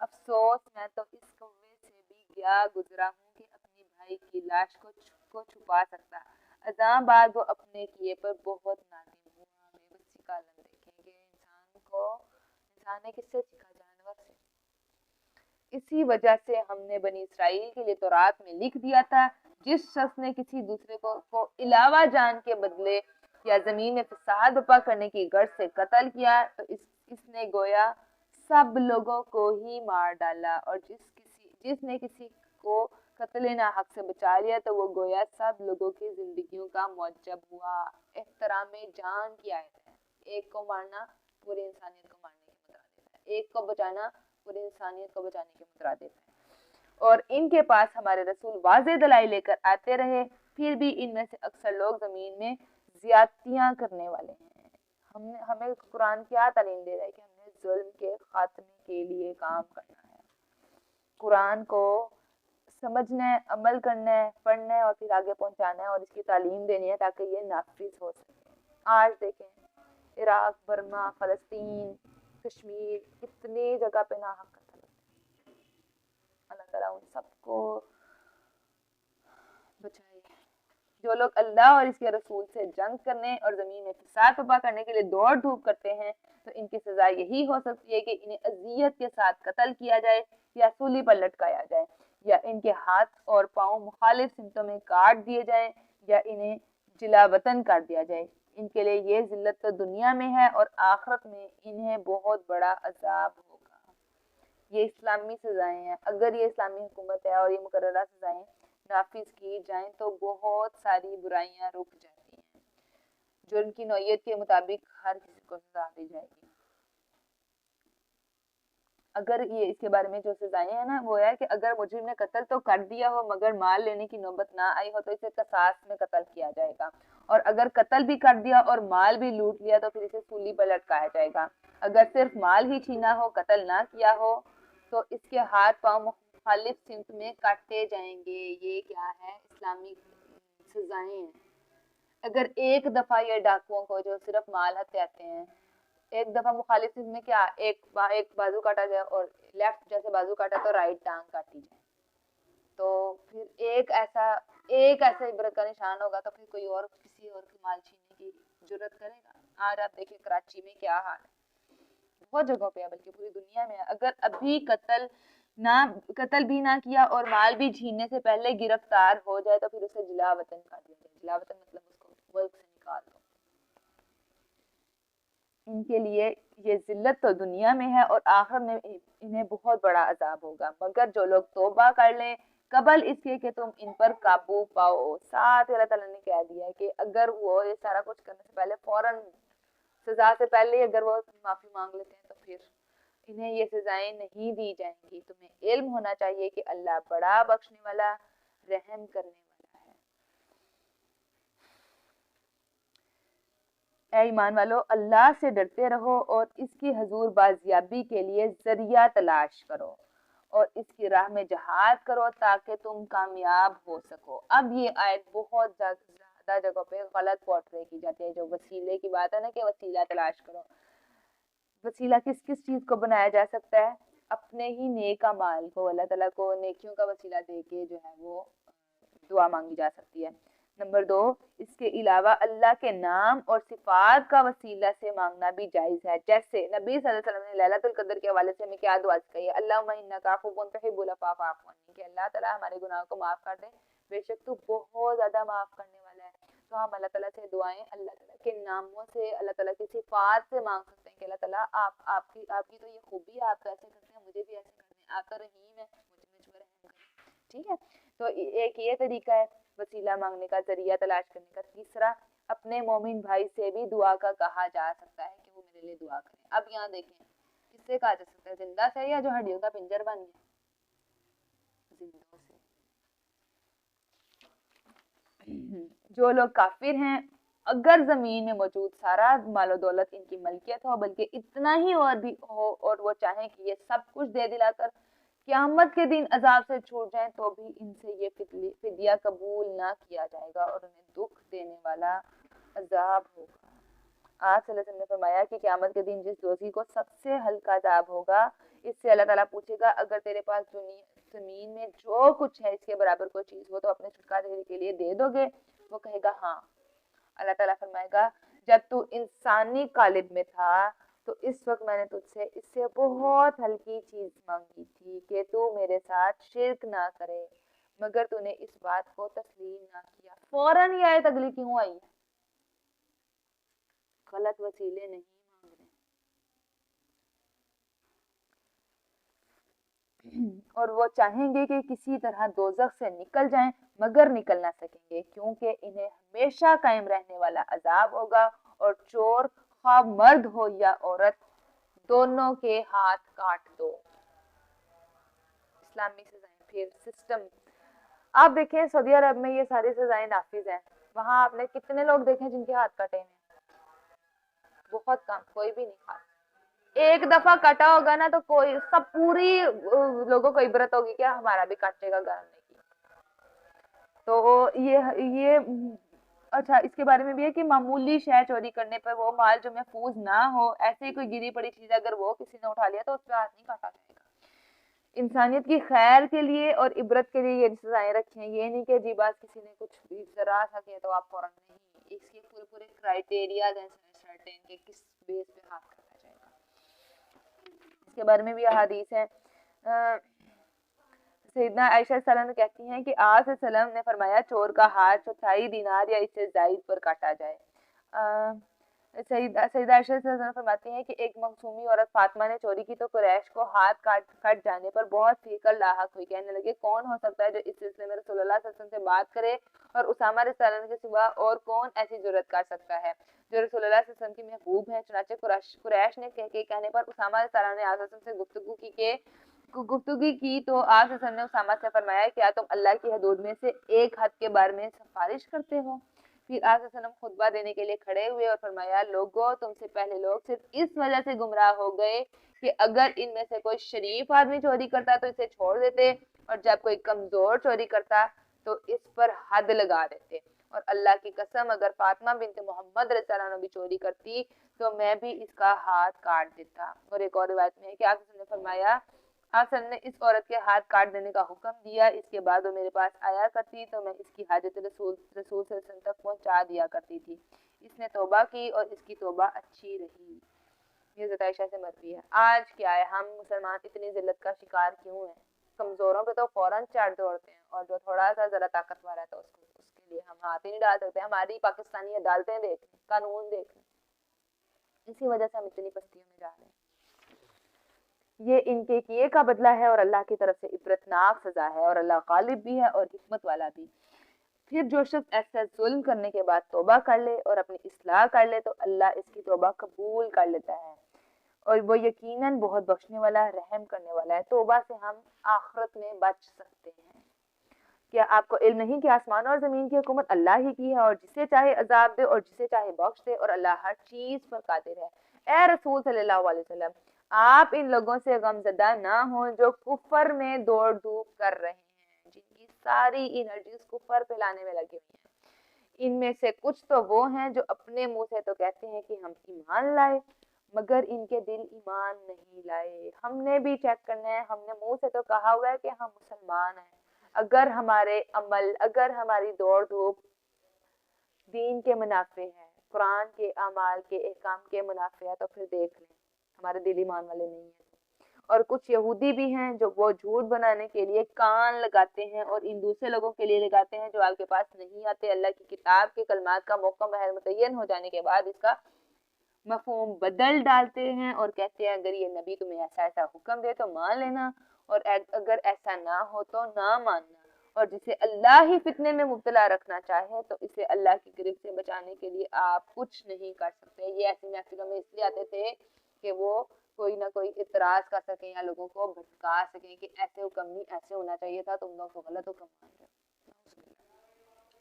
افسوس میں تو اس کوے سے بھی گیا گزرا ہوں کہ اپنی بھائی کی لاش کو چھپا سکتا۔ ازاں بعد وہ اپنے کیے پر بہت نادم ہوا۔ بے بسی کا عالم دیکھیں کہ انسان نے کس سے سیکھا؟ جانور سے۔ اسی وجہ سے ہم نے بنی اسرائیل کے لیے تورات میں لکھ دیا تھا، جس شخص نے کسی دوسرے کو علاوہ جان کے بدلے یا زمین میں فساد برپا کرنے کی غرض سے قتل کیا تو اس نے گویا سب لوگوں کو ہی مار ڈالا، اور جس نے کسی کو قتل ناحق سے بچا لیا تو وہ گویا سب لوگوں کی زندگیوں کا موجب ہوا۔ احترام جان کی آیت ہے۔ ایک کو مارنا پوری انسانیت کو مارنے کے مترادف ہے، ایک کو بچانا پوری انسانیت کو بچانے کے مترادف ہے۔ اور ان کے پاس ہمارے رسول واضح دلائل لے کر آتے رہے، پھر بھی ان میں سے اکثر لوگ زمین میں زیادتیاں کرنے والے ہیں۔ ہمیں قرآن کیا تعلیم دے رہا ہے کہ ہم نے ظلم کے خاتمے کے لیے کام کرنا ہے، قرآن کو سمجھنا ہے، عمل کرنا ہے، پڑھنا ہے اور پھر آگے پہنچانا ہے اور اس کی تعلیم دینی ہے تاکہ یہ نافذ ہو سکے۔ آج دیکھیں عراق، برما، فلسطین، کشمیر، اتنی جگہ پہ ناحق قتل ہوتے ہیں۔ اللہ تعالیٰ ان سب کو بچائے۔ جو لوگ اللہ اور اس کے رسول سے جنگ کرنے اور زمین میں فساد برپا کرنے کے لیے دوڑ دھوپ کرتے ہیں تو ان کی سزا یہی ہو سکتی ہے کہ انہیں اذیت کے ساتھ قتل کیا جائے یا سولی پر لٹکایا جائے، یا ان کے ہاتھ اور پاؤں مخالف سمتوں میں کاٹ دیے جائیں یا انہیں جلا وطن کر دیا جائے۔ ان کے لیے یہ ذلت تو دنیا میں ہے اور آخرت میں انہیں بہت بڑا عذاب ہوگا۔ یہ اسلامی سزائیں ہیں۔ اگر یہ اسلامی حکومت ہے اور یہ مقررہ سزائیں نافذ کی جائیں تو بہت ساری برائیاں رک جاتی ہیں۔ جرم کی نوعیت کے مطابق ہر کسی کو سزا دی جائے گی۔ اگر یہ اس کے بارے میں جو سزائیں ہیں نا وہ ہے کہ اگر مجرم نے قتل تو کر دیا ہو مگر مال لینے کی نوبت نہ آئی ہو تو اسے قصاص میں قتل کیا جائے گا، اور اگر قتل بھی کر دیا اور مال بھی لوٹ لیا تو پھر اسے سولی پر لٹکایا جائے گا۔ اگر صرف مال ہی چھینا ہو، قتل نہ کیا ہو تو اس کے ہاتھ پاؤں مخالف سمت میں کاٹے جائیں گے۔ یہ کیا ہے؟ اسلامی سزائیں ہیں۔ اگر ایک دفعہ یہ ڈاکوؤں کو جو صرف مال ہتھیاتے ہیں ایک دفعہ مخالف سمت میں کیا ایک بازو کاٹا جائے اور لیفٹ جیسے بازو کاٹا تو رائٹ ٹانگ کاٹی جائے، تو پھر ایک ایسا عبرت کا نشان ہوگا تو پھر کوئی اور کسی اور کی مال چھیننے کی جرت کرے گا۔ آج آپ دیکھیں کراچی میں کیا حال ہے، بہت جگہوں پہ ہے بلکہ پوری دنیا میں ہے۔ اگر ابھی قتل بھی نہ کیا اور مال بھی چھیننے سے پہلے گرفتار ہو جائے تو پھر اسے جلا وطن کر دیا جائے۔ جلا وطن مطلب اس کو ملک سے نکال دو۔ ان کے لیے یہ ذلت تو دنیا میں ہے اور آخر میں انہیں بہت بڑا عذاب ہوگا، مگر جو لوگ توبہ کر لیں قبل اس کے کہ تم ان پر قابو پاؤ۔ ساتھ اللہ تعالیٰ نے کہہ دیا کہ اگر وہ یہ سارا کچھ کرنے سے پہلے فوراً سزا سے پہلے اگر وہ معافی مانگ لیتے ہیں تو پھر انہیں یہ سزائیں نہیں دی جائیں گی۔ تمہیں علم ہونا چاہیے کہ اللہ بڑا بخشنے والا، رحم کرنے والا ہے۔ اے ایمان والو، اللہ سے ڈرتے رہو اور اس کی حضور بازیابی کے لیے ذریعہ تلاش کرو اور اس کی راہ میں جہاد کرو تاکہ تم کامیاب ہو سکو۔ اب یہ آیت بہت زیادہ جگہوں پہ غلط پورٹرے کی جاتی ہے۔ جو وسیلے کی بات ہے نا کہ وسیلہ تلاش کرو، وسیلہ کس چیز کو بنایا جا سکتا ہے؟ اپنے ہی نیک اعمال کو، اللہ تعالیٰ کو نیکیوں کا وسیلہ دے کے جو ہے وہ دعا مانگی جا سکتی ہے۔ نمبر 2، اس کے علاوہ اللہ کے نام اور صفات کا وسیلہ سے مانگنا بھی جائز ہے، جیسے نبی صلی اللہ علیہ وسلم نے لیلۃ القدر کے حوالے سے ہمیں کیا دعا سکھائی ہے؟ اللہم انک عفو تحب العفو فاعف عنی، کہ اللہ تعالیٰ ہمارے گناہوں کو معاف کر دے، بے شک تو بہت زیادہ معاف کرنے والا ہے۔ تو ہم اللہ تعالیٰ سے دعائیں اللہ تعالیٰ کے ناموں سے، اللہ تعالیٰ کی صفات سے مانگ سکتے ہیں کہ اللہ تعالیٰ آپ کی تو یہ خوبی ہے، آپ تو ایسے کرتے ہیں، مجھے بھی ایسے کرتے ہیں، آپ تو رحیم ہے، مجھ پر رحم کریں۔ ٹھیک ہے، تو ایک یہ طریقہ ہے وسیلہ مانگنے کا، ذریعہ تلاش کرنے کا۔ تیسرا، اپنے مومن بھائی سے بھی دعا کا کہا جا سکتا ہے کہ وہ میرے لیے دعا کریں۔ اب یہاں دیکھیں کس سے کہا جا سکتا ہے؟ زندہ سے یا جو ہڈیوں کا پنجر بن گیا؟ زندوں سے۔ جو لوگ کافر ہیں اگر زمین میں موجود سارا مال و دولت ان کی ملکیت ہو، بلکہ اتنا ہی اور بھی ہو، اور وہ چاہیں کہ یہ سب کچھ دے دلا کر قیامت کے دن عذاب سے چھوٹ جائیں تو بھی ان سے یہ فدیہ قبول نہ کیا جائے گا اور انہیں دکھ دینے والا عذاب ہوگا۔ آپ صلی اللہ علیہ وسلم نے فرمایا کہ قیامت کے دن جس دوزی کو سب سے ہلکا عذاب ہوگا اس سے اللہ تعالیٰ پوچھے گا اگر تیرے پاس زمین میں جو کچھ ہے اس کے برابر کوئی چیز ہو تو اپنے چھٹکارے کے لیے دے دو گے؟ وہ کہے گا ہاں۔ اللہ تعالیٰ فرمائے گا جب تو انسانی قالب میں تھا تو اس وقت میں نے تجھ سے اس سے بہت ہلکی چیز مانگی تھی کہ تو میرے ساتھ شرک نہ کرے، مگر تو نے اس بات کو تسلیم نہ کیا۔ فوراً یہ آیت اگلی کیوں آئی؟ غلط وسیلے نہیں مانگ رہے، اور وہ چاہیں گے کہ کسی طرح دوزخ سے نکل جائیں مگر نکل نہ سکیں گے، کیونکہ انہیں ہمیشہ قائم رہنے والا عذاب ہوگا، اور چور خواہ مرد ہو یا عورت دونوں کے ہاتھ کاٹ دو۔ اسلامی سزائیں پھر سسٹم آپ دیکھیں سعودی عرب میں یہ ساری سزائیں نافذ ہیں، وہاں آپ نے کتنے لوگ دیکھیں جن کے ہاتھ کٹے ہیں؟ بہت کم، کوئی بھی نہیں کھاتا۔ ایک دفعہ کٹا ہوگا نا تو کوئی سب پوری لوگوں کو عبرت ہوگی کیا ہمارا بھی کاٹے گا گھر میں کی۔ تو یہ اچھا اس کے بارے میں بھی ہے کہ معمولی شے چوری کرنے پر وہ مال جو محفوظ نہ ہو، ایسے ہی کوئی گری پڑی چیز اگر وہ کسی نے اٹھا لیا تو اس پہ ہاتھ نہیں کاٹا جائے گا۔ انسانیت کی خیر کے لیے اور عبرت کے لیے یہ سزائیں رکھی ہیں، یہ نہیں کہ جی بات کسی نے کچھ بھی ذرا سا کیا تو آپ فوراً نہیں، اس کے پورے کرائٹیریا ہیں سرٹین کہ کس بیس پہ ہاتھ کاٹا جائے گا۔ اس کے بارے میں بھی احادیث ہیں۔ سیدنا عائشہ صلی اللہ عنہ کہتی ہیں کہ آج صلی اللہ علیہ وسلم نے فرمایا چور کا ہاتھ 4 دینار یا اس سے زائد پر کاٹا جائے۔ سیدہ عائشہ صلی اللہ علیہ وسلم فرماتی ہیں کہ ایک معصومی عورت فاطمہ نے چوری کی تو قریش کو ہاتھ کٹ جانے پر بہت فکر لاحق ہوئی، کہنے لگے کون ہو سکتا ہے جو اس سلسلے میں رسول اللہ صلی اللہ علیہ وسلم سے بات کرے، اور اسامہ رضی اللہ عنہ کے سوا اور کون ایسی جرأت کر سکتا ہے جو رسول اللہ صلی اللہ علیہ وسلم کی محبوب ہے۔ چنانچہ قریش نے کہنے پر اسامہ رضی اللہ عنہ نے آقا صلی اللہ علیہ وسلم سے گفتگو کی تو آقا صلی اللہ علیہ وسلم نے اسامہ سے فرمایا کیا تم اللہ کی حدود میں سے ایک حد کے بارے میں سفارش کرتے ہو؟ پھر آقا صلی اللہ علیہ وسلم خطبہ دینے کے لیے کھڑے ہوئے اور فرمایا لوگوں تم سے پہلے لوگ صرف اس وجہ سے گمراہ ہو گئے کہ اگر ان میں سے کوئی شریف آدمی چوری کرتا تو اسے چھوڑ دیتے، اور جب کوئی کمزور چوری کرتا تو اس پر حد لگا دیتے، اور اللہ کی قسم اگر فاطمہ بنت محمد رضی اللہ عنہ بھی چوری کرتی تو میں بھی اس کا ہاتھ کاٹ دیتا۔ اور ایک اور روایت میں ہے کہ آقا صلی اللہ علیہ وسلم نے فرمایا آپ نے اس عورت کے ہاتھ کاٹ دینے کا حکم دیا، اس کے بعد وہ میرے پاس آیا کرتی تو میں اس کی حاجت رسول صلی اللہ علیہ وسلم تک پہنچا دیا کرتی تھی، اس نے توبہ کی اور اس کی توبہ اچھی رہی۔ یہ حضرت عائشہ سے مروی ہے۔ آج کیا ہے ہم مسلمان اتنی ذلت کا شکار کیوں ہیں؟ کمزوروں پہ تو فوراً چاٹ دوڑتے ہیں، اور جو تھوڑا سا ذرا طاقتور ہے تو اس کے لیے ہم ہاتھ ہی نہیں ڈال سکتے۔ ہماری پاکستانی عدالتیں دیکھ لیں، قانون دیکھ لیں، اسی وجہ سے ہم اتنی پستیوں میں جا رہے ہیں۔ یہ ان کے کیے کا بدلہ ہے اور اللہ کی طرف سے عبرتناک سزا ہے، اور اللہ غالب بھی ہے اور حکمت والا بھی۔ پھر جو شخص ایسا ظلم کرنے کے بعد توبہ کر لے اور اپنی اصلاح کر لے تو اللہ اس کی توبہ قبول کر لیتا ہے، اور وہ یقیناً بہت بخشنے والا رحم کرنے والا ہے۔ توبہ سے ہم آخرت میں بچ سکتے ہیں۔ کیا آپ کو علم نہیں کہ آسمان اور زمین کی حکومت اللہ ہی کی ہے، اور جسے چاہے عذاب دے اور جسے چاہے بخش دے، اور اللہ ہر چیز پر قادر ہے۔ اے رسول صلی اللہ علیہ وسلم آپ ان لوگوں سے غمزدہ نہ ہوں جو کفر میں دوڑ دھوپ کر رہے ہیں، جن کی ساری انرجیز کفر پھیلانے میں لگی ہوئی ہیں۔ ان میں سے کچھ تو وہ ہیں جو اپنے منہ سے تو کہتے ہیں کہ ہم ایمان لائے، مگر ان کے دل ایمان نہیں لائے۔ ہم نے بھی چیک کرنا ہے، ہم نے منہ سے تو کہا ہوا ہے کہ ہم مسلمان ہیں، اگر ہمارے عمل، اگر ہماری دوڑ دھوپ دین کے منافع ہے، قرآن کے اعمال کے احکام کے منافع ہے، تو پھر دیکھ لیں ہمارے دل ایمان والے نہیں ہیں۔ اور کچھ یہودی بھی ہیں جو وہ جھوٹ بنانے کے لیے کان لگاتے ہیں اور ان دوسرے لوگوں کے لیے لگاتے ہیں جو آپ کے پاس نہیں آتے، اللہ کی کتاب کے کلمات کا موقع محل متعین ہو جانے کے بعد اس کا مفہوم بدل ڈالتے ہیں اور کہتے ہیں اگر یہ نبی تمہیں ایسا ایسا حکم دے تو مان لینا، اور اگر ایسا نہ ہو تو نہ ماننا، اور جسے اللہ ہی فتنے میں مبتلا رکھنا چاہے تو اسے اللہ کی گرفت سے بچانے کے لیے آپ کچھ نہیں کر سکتے۔ یہ ایسی محفلوں میں اس لیے آتے تھے کہ وہ کوئی نہ کوئی اعتراض کر سکیں یا لوگوں کو بھٹکا سکیں کہ ایسے حکم نہیں، ایسے ہونا چاہیے تھا، تم لوگ تو غلط حکم مان رہے ہو۔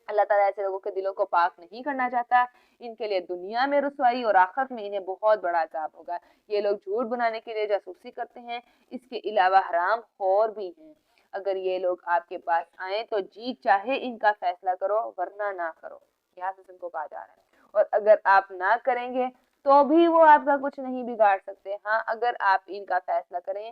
اللہ تعالیٰ ایسے لوگوں کے دلوں کو پاک نہیں کرنا چاہتا، ان کے لیے دنیا میں رسوائی اور آخرت میں انہیں بہت بڑا عذاب ہوگا۔ یہ لوگ جھوٹ بنانے کے لیے جاسوسی کرتے ہیں، اس کے علاوہ حرام خور بھی ہیں۔ اگر یہ لوگ آپ کے پاس آئیں تو جی چاہے ان کا فیصلہ کرو ورنہ نہ کرو، یہاں سے ان کو کہا جا رہا ہے، اور اگر آپ نہ کریں گے تو بھی وہ آپ کا کچھ نہیں بگاڑ سکتے۔ ہاں اگر آپ ان کا فیصلہ کریں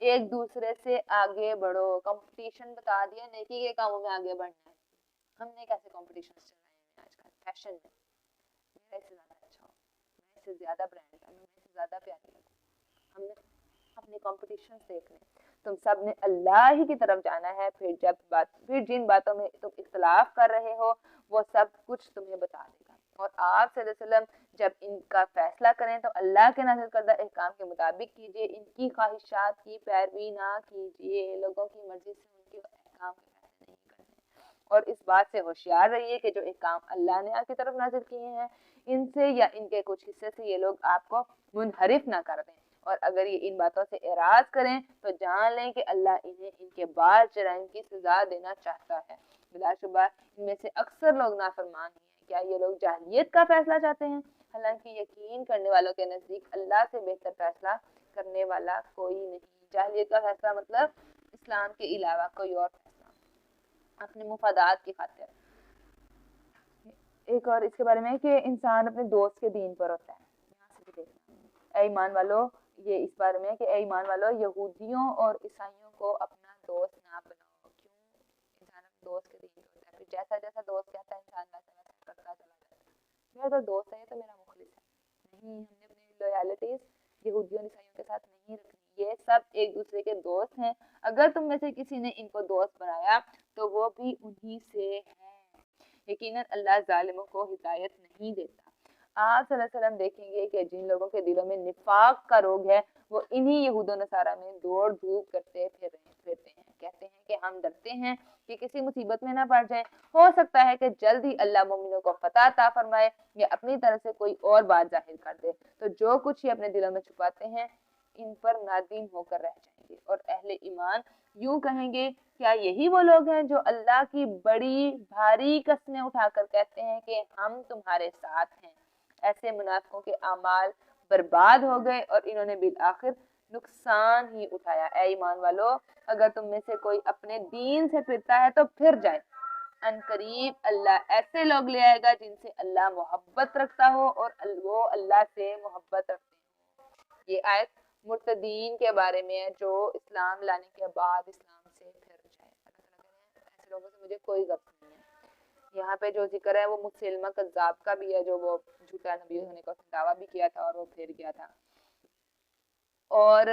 ایک دوسرے سے آگے بڑھو. کمپٹیشن بتا دیا, نیکی کے کاموں میں آگے بڑھنا ہے. ہم نے کیسے کمپٹیشن چل رہے ہیں آج کل فیشن میں, میرا اس سے زیادہ اچھا ہو, میں اس سے زیادہ برانڈ کا, میں اس سے زیادہ پیاری لگوں. ہم نے اپنے کمپٹیشن دیکھنے. تم سب نے اللہ ہی کی طرف جانا ہے. پھر جن باتوں میں تم اختلاف کر رہے ہو وہ سب کچھ تمہیں بتا دے گا. اور آپ صلی اللہ علیہ وسلم جب ان کا فیصلہ کریں تو اللہ کے نازل کردہ احکام کے مطابق کیجیے, ان کی خواہشات کی پیروی نہ کیجیے. لوگوں کی مرضی سے ان کے احکام کے فیصلے نہیں کرنے. اور اس بات سے ہوشیار رہیے کہ جو احکام اللہ نے آپ کی طرف نازل کیے ہیں ان سے یا ان کے کچھ حصے سے یہ لوگ آپ کو منحرف نہ کر دیں. اور اگر یہ ان باتوں سے اعراض کریں تو جان لیں کہ اللہ انہیں ان کے بعض جرائم کی سزا دینا چاہتا ہے. بلا شبہ ان میں سے اکثر لوگ نافرمان ہی ہیں. کیا یہ لوگ جاہلیت کا فیصلہ چاہتے ہیں؟ حالانکہ یقین کرنے والوں کے نزدیک اللہ سے بہتر فیصلہ کرنے والا کوئی نہیں. جاہلیت کا فیصلہ مطلب اسلام کے علاوہ کوئی اور فیصلہ اپنے مفادات کی خاطر. ایک اور اس کے بارے میں کہ انسان اپنے دوست کے دین پر ہوتا ہے. یہاں سے بھی دیکھنا, اے ایمان والو, یہ اس بارے میں کہ اے ایمان والو یہودیوں اور عیسائیوں کو اپنا دوست نہ بناؤ. کیوں؟ انسان اپنے دوست کے دین پر ہوتا ہے, پھر جیسا جیسا دوست کہتا ہے انسان ویسا ویسا کرتا چلا جاتا ہے. میرا تو دوست ہے تو میرا مخلص ہے. نہیں, ہم نے اپنی لویالٹیز یہودیوں اور عیسائیوں کے ساتھ نہیں رکھنی. یہ سب ایک دوسرے کے دوست ہیں. اگر تم میں سے کسی نے ان کو دوست بنایا تو وہ بھی انہی سے ہے. یقیناً اللہ ظالموں کو ہدایت نہیں دیتا. آپ صلی اللہ علیہ وسلم دیکھیں گے کہ جن لوگوں کے دلوں میں نفاق کا روگ ہے وہ انہی یہود و نصارہ میں دوڑ دھوپ کرتے پھرتے ہیں. کہتے ہیں کہ ہم ڈرتے ہیں کہ کسی مصیبت میں نہ پڑ جائیں. ہو سکتا ہے کہ جلد ہی اللہ مومنوں کو فتح عطا فرمائے یا اپنی طرف سے کوئی اور بات ظاہر کر دے. تو جو کچھ یہ اپنے دلوں میں چھپاتے ہیں ان پر نادم ہو کر رہ جائیں گے. اور اہل ایمان یوں کہیں گے, کیا یہی وہ لوگ ہیں جو اللہ کی بڑی بھاری قسمیں اٹھا کر کہتے ہیں کہ ہم تمہارے ساتھ ہیں. ایسے منافقوں کے اعمال برباد ہو گئے اور انہوں نے بالآخر نقصان ہی اٹھایا. اے ایمان والو, اگر تم میں سے کوئی اپنے دین سے پھرتا ہے تو پھر جائے. ان قریب اللہ ایسے لوگ لے آئے گا جن سے اللہ محبت رکھتا ہو اور وہ اللہ سے محبت رکھتے ہیں. یہ آیت مرتدین کے بارے میں ہے جو اسلام لانے کے بعد اسلام سے پھر جائے. ایسے لوگوں سے مجھے کوئی غرض نہیں ہے. یہاں پہ جو ذکر ہے وہ مسلمہ کذاب کا بھی ہے, جو وہ جھوٹا نبی ہونے کا دعویٰ بھی کیا تھا اور وہ پھر گیا تھا. اور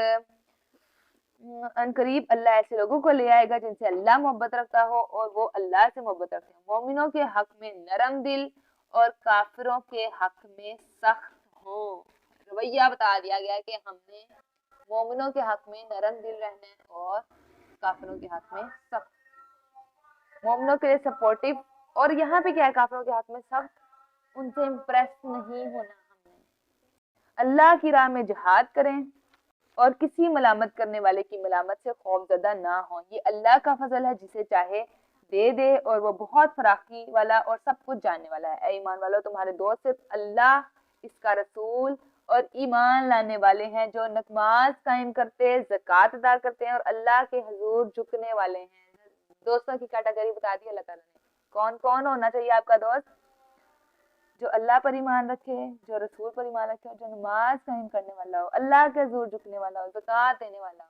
ان قریب اللہ ایسے لوگوں کو لے آئے گا جن سے اللہ محبت رکھتا ہو اور وہ اللہ سے محبت رکھتے ہیں. مومنوں کے حق میں نرم دل اور کافروں کے حق میں سخت ہوں. رویہ بتا دیا گیا کہ ہم نے مومنوں کے حق میں نرم دل رہنا ہے اور کافروں کے حق میں سخت. مومنوں کے لیے سپورٹیو, اور یہاں پہ کیا ہے کافروں کے حق میں سخت, ان سے امپریس نہیں ہونا. ہم نے اللہ کی راہ میں جہاد کریں اور کسی ملامت کرنے والے کی ملامت سے خوف زدہ نہ ہوں. یہ اللہ کا فضل ہے, جسے چاہے دے دے اور وہ بہت فراخی والا اور سب کچھ جاننے والا ہے. اے ایمان والو, تمہارے دوست صرف اللہ, اس کا رسول اور ایمان لانے والے ہیں جو نماز قائم کرتے, زکوٰۃ ادا کرتے ہیں اور اللہ کے حضور جھکنے والے ہیں. دوستوں کی کیٹیگری بتا دی اللہ تعالیٰ نے. کون کون ہونا چاہیے آپ کا دوست؟ جو اللہ پر ایمان رکھے, جو رسول پر ایمان رکھے, جو نماز قائم کرنے والا ہو, اللہ کے حضور جھکنے والا ہو, زکوٰۃ دینے والا ہو.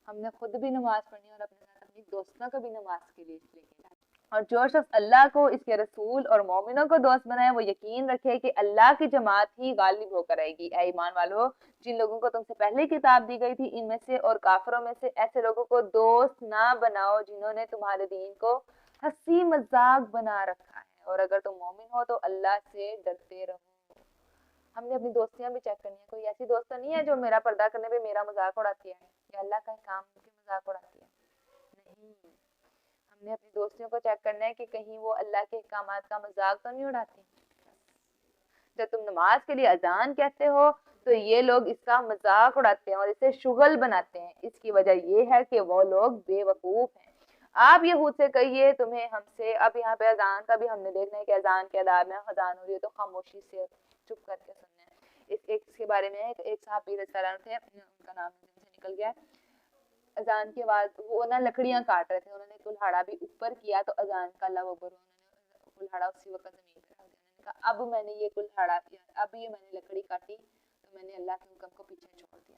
ہم نے خود بھی نماز پڑھنی اور اپنے ساتھ اپنی دوستوں کو بھی نماز کے لیے لے کے جانا. اور جو شخص اللہ کو, اس کے رسول اور مومنوں کو دوست بنائے وہ یقین رکھے کہ اللہ کی جماعت ہی غالب ہو کر آئے گی. اے ایمان والو, جن لوگوں کو تم سے پہلے کتاب دی گئی تھی ان میں سے اور کافروں میں سے ایسے لوگوں کو دوست نہ بناؤ جنہوں نے تمہارے دین کو ہنسی مذاق بنا رکھا ہے. اور اگر تم مومن ہو تو اللہ سے ڈرتے رہو. ہم نے اپنی دوستیاں بھی چیک کرنی ہے. کوئی ایسی دوست نہیں ہے جو میرا پردہ کرنے پہ میرا مذاق اڑاتی ہے یا اللہ کا کام کی مذاق اڑاتی ہے. نہیں, ہم نے اپنی دوستیوں کو چیک کرنا ہے کہ کہیں وہ اللہ کے احکامات کا مذاق تو نہیں اڑاتی. جب تم نماز کے لیے اذان کہتے ہو تو یہ لوگ اس کا مذاق اڑاتے ہیں اور اسے شغل بناتے ہیں. اس کی وجہ یہ ہے کہ وہ لوگ بے وقوف ہیں. آپ یہود سے کہیے تمہیں ہم سے. اب یہاں پہ اذان کا بھی ہم نے دیکھنا ہے کہ اذان کے آداب میں اذان ہو رہی ہے تو خاموشی سے چپ کر کے سننا ہے. اس کے بارے میں ایک صحابی رضی اللہ عنہ تھے, ان کا نام سے نکل گیا. اذان کے بعد وہ نا لکڑیاں کاٹ رہے تھے, انہوں نے کلہاڑا بھی اوپر کیا تو اذان کا اللہ اکبر, انہوں نے کلہاڑا اسی وقت زمین پہ رکھ دیا. انہوں نے کہا اب میں نے یہ کلہاڑا کیا, اب یہ میں نے لکڑی کاٹی تو میں نے اللہ کے حکم کو پیچھے چھوڑ دیا.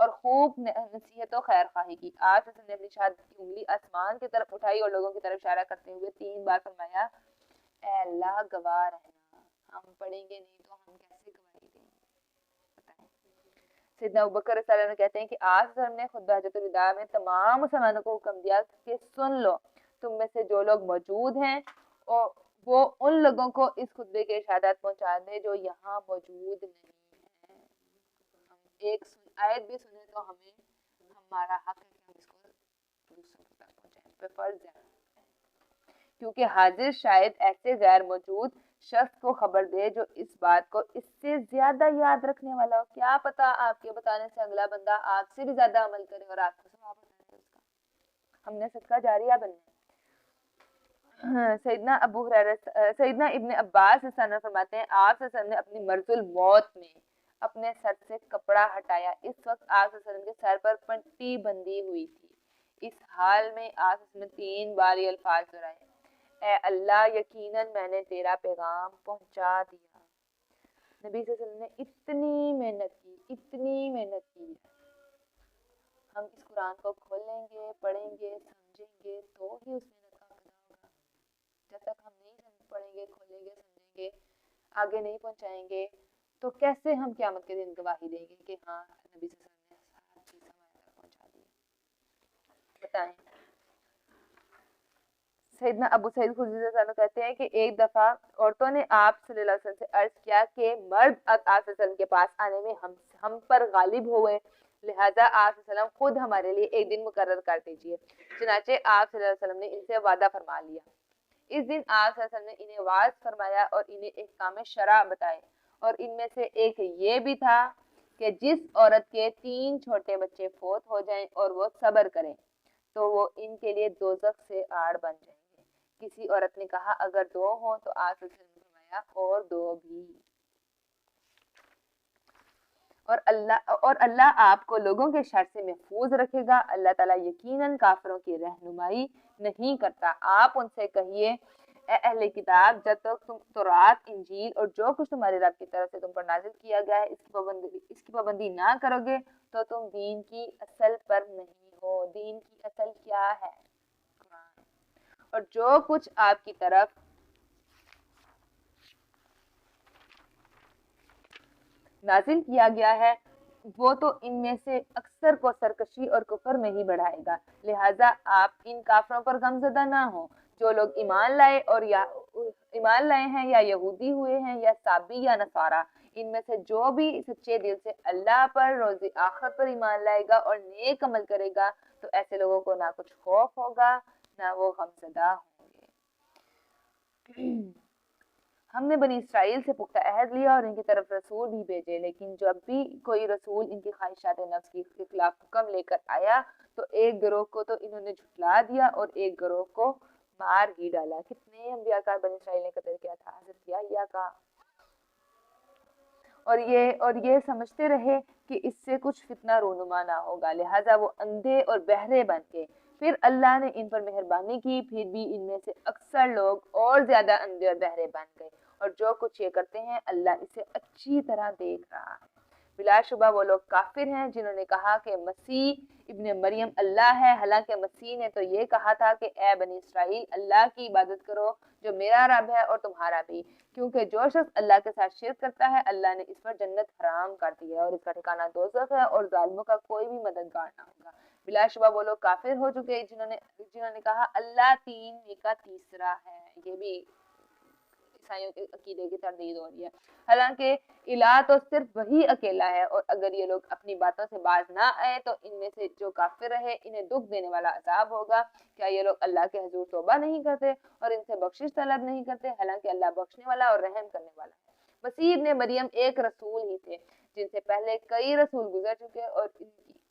اور خوب نصیحت و خیر خواہی کی۔ آپ نے اپنی شہادت کی انگلی آسمان کی طرف اٹھائی اور لوگوں کی طرف اشارہ کرتے ہوئے 3 بار فرمایا، اے اللہ گواہ رہنا، ہم پڑھیں گے نہیں تو ہم کیسے گواہی دیں گے؟ سیدنا ابوبکر رضی اللہ عنہ کہتے ہیں کہ آپ نے خطبہ حجۃ الوداع میں تمام مسلمانوں کو حکم دیا کہ سن لو، تم میں سے جو لوگ موجود ہیں اور وہ ان لوگوں کو اس خطبے کی اشارات پہنچا دیں جو یہاں موجود نہیں ہیں۔ ہم ایک آیت بھی سنیں تو ہمیں ہمارا حق ہے کہ ہم اس کو دوسروں تک پہنچائیں، پہ فرض ہے، کیونکہ حاضر شاید ایسے غیر موجود شخص کو خبر دے جو اس بات کو اس سے زیادہ یاد رکھنے والا ہو۔ کیا پتا آپ کے بتانے سے اگلا بندہ آپ سے بھی زیادہ عمل کرے اور آپ کو ثواب ہوتا ہے اس کا۔ ہم نے صدقہ جاریہ بننا ہے۔ سیدنا ابن عباس فرماتے ہیں آپ صلی اللہ علیہ وسلم نے اپنی مرض الموت میں اپنے سر سے کپڑا ہٹایا، اس وقت آپ صلی اللہ علیہ وسلم کے سر پر پٹی بندھی ہوئی تھی۔ اس حال میں آپ صلی اللہ علیہ وسلم نے 3 بار یہ الفاظ دہرائے، اے اللہ یقیناً میں نے تیرا پیغام پہنچا دیا۔ نبی صلی اللہ علیہ وسلم نے اتنی محنت کی ہے۔ ہم اس قرآن کو کھولیں گے، پڑھیں گے، سمجھیں گے تو ہی اس محنت کا فائدہ ہوگا۔ جب تک ہم نہیں پڑھیں گے، کھولیں گے، سمجھیں گے، آگے نہیں پہنچائیں گے تو کیسے ہم قیامت کے دن گواہی دیں گے کہ ہاں نبی صلی اللہ علیہ وسلم نے ہر چیز ہمارے تک پہنچا دی۔ بتائیں، سیدنا ابو سعید خدری رضی اللہ عنہ کہتے ہیں کہ ایک دفعہ عورتوں نے آپ صلی اللہ علیہ وسلم سے عرض کیا کہ مرد آپ صلی اللہ علیہ وسلم کے پاس آنے میں ہم پر غالب ہوئے، لہذا آپ صلی اللہ علیہ وسلم خود ہمارے لیے ایک دن مقرر کر دیجئے۔ چنانچہ آپ صلی اللہ علیہ وسلم نے ان سے وعدہ فرما لیا۔ اس دن آپ صلی اللہ علیہ وسلم نے انہیں واعظ فرمایا اور انہیں احکام شرع بتائے، اور ان میں سے ایک یہ بھی تھا کہ جس عورت کے 3 چھوٹے بچے فوت ہو جائیں اور وہ صبر کریں تو وہ ان کے لیے دوزخ سے آڑ بن جائیں گے۔ کسی عورت نے کہا اگر 2 ہوں تو آپ صلی اللہ علیہ وسلم نے فرمایا اور 2 بھی۔ اور اللہ آپ کو لوگوں کے شر سے محفوظ رکھے گا۔ اللہ تعالیٰ یقیناً کافروں کی رہنمائی نہیں کرتا۔ آپ ان سے کہیے، اے اہل کتاب، جب تک تم تورات، انجیل اور جو کچھ تمہارے رب کی طرف سے تم پر نازل کیا گیا ہے اس کی پابندی نہ کرو گے تو تم دین کی اصل پر نہیں ہو۔ دین کی اصل کیا ہے؟ قرآن۔ اور جو کچھ آپ کی طرف نازل کیا گیا ہے وہ تو ان میں سے اکثر کو سرکشی اور کفر میں ہی بڑھائے گا، لہٰذا آپ ان کافروں پر غمزدہ نہ ہوں جو لوگ ایمان لائے ہیں یا یہودی ہوئے ہیں یا صابی یا نصارہ۔ ان میں سے جو بھی سچے دل سے اللہ پر، روز آخرت پر ایمان لائے گا اور نیک عمل کرے گا تو ایسے لوگوں کو نہ کچھ خوف ہوگا نہ وہ غمزدہ ہوں گے۔ ہم نے بنی اسرائیل سے پختہ عہد لیا اور ان کی طرف رسول بھی بھیجے، لیکن جب بھی کوئی رسول ان کی خواہشات نفس کے خلاف حکم لے کر آیا تو ایک گروہ کو تو انہوں نے جھٹلا دیا اور ایک گروہ کو مار ہی ڈالا۔ کتنے انبیاء کا بنی اسرائیل نے قتل کیا تھا، حضرت یحییٰ کا۔ اور یہ سمجھتے رہے کہ اس سے کچھ فتنہ رونما نہ ہوگا، لہٰذا وہ اندھے اور بہرے بن گئے۔ پھر اللہ نے ان پر مہربانی کی، پھر بھی ان میں سے اکثر لوگ اور زیادہ اندھے اور بہرے بن گئے، اور جو کچھ یہ کرتے ہیں اللہ اسے اچھی طرح دیکھ رہا ہے۔ بلا شبہ وہ لوگ کافر ہیں جنہوں نے کہا کہ مسیح ابن مریم اللہ ہے، حالانکہ مسیح نے تو یہ کہا تھا کہ اے بنی اسرائیل اللہ کی عبادت کرو جو میرا رب ہے اور تمہارا بھی، کیونکہ جو شخص اللہ کے ساتھ شرک کرتا ہے اللہ نے اس پر جنت حرام کر دی ہے اور اس کا ٹھکانہ دوزخ ہے اور ظالموں کا کوئی بھی مددگار نہ ہوگا۔ بلا شبہ وہ لوگ کافر ہو چکے جنہوں نے کہا اللہ 3 میں کا تیسرا ہے۔ یہ بھی عیسائیوں کے عقیدے کی تردید ہو رہی ہے، حالانکہ الہ تو صرف وہی اکیلا ہے، اور اگر یہ لوگ اپنی باتوں سے باز نہ آئے تو ان میں سے جو کافر رہے انہیں دکھ دینے والا عذاب ہوگا۔ کیا یہ لوگ اللہ کے حضور توبہ نہیں کرتے اور ان سے بخشش طلب نہیں کرتے، حالانکہ اللہ بخشنے والا اور رحم کرنے والا ہے۔ مسیح ابن مریم ایک رسول ہی تھے جن سے پہلے کئی رسول گزر چکے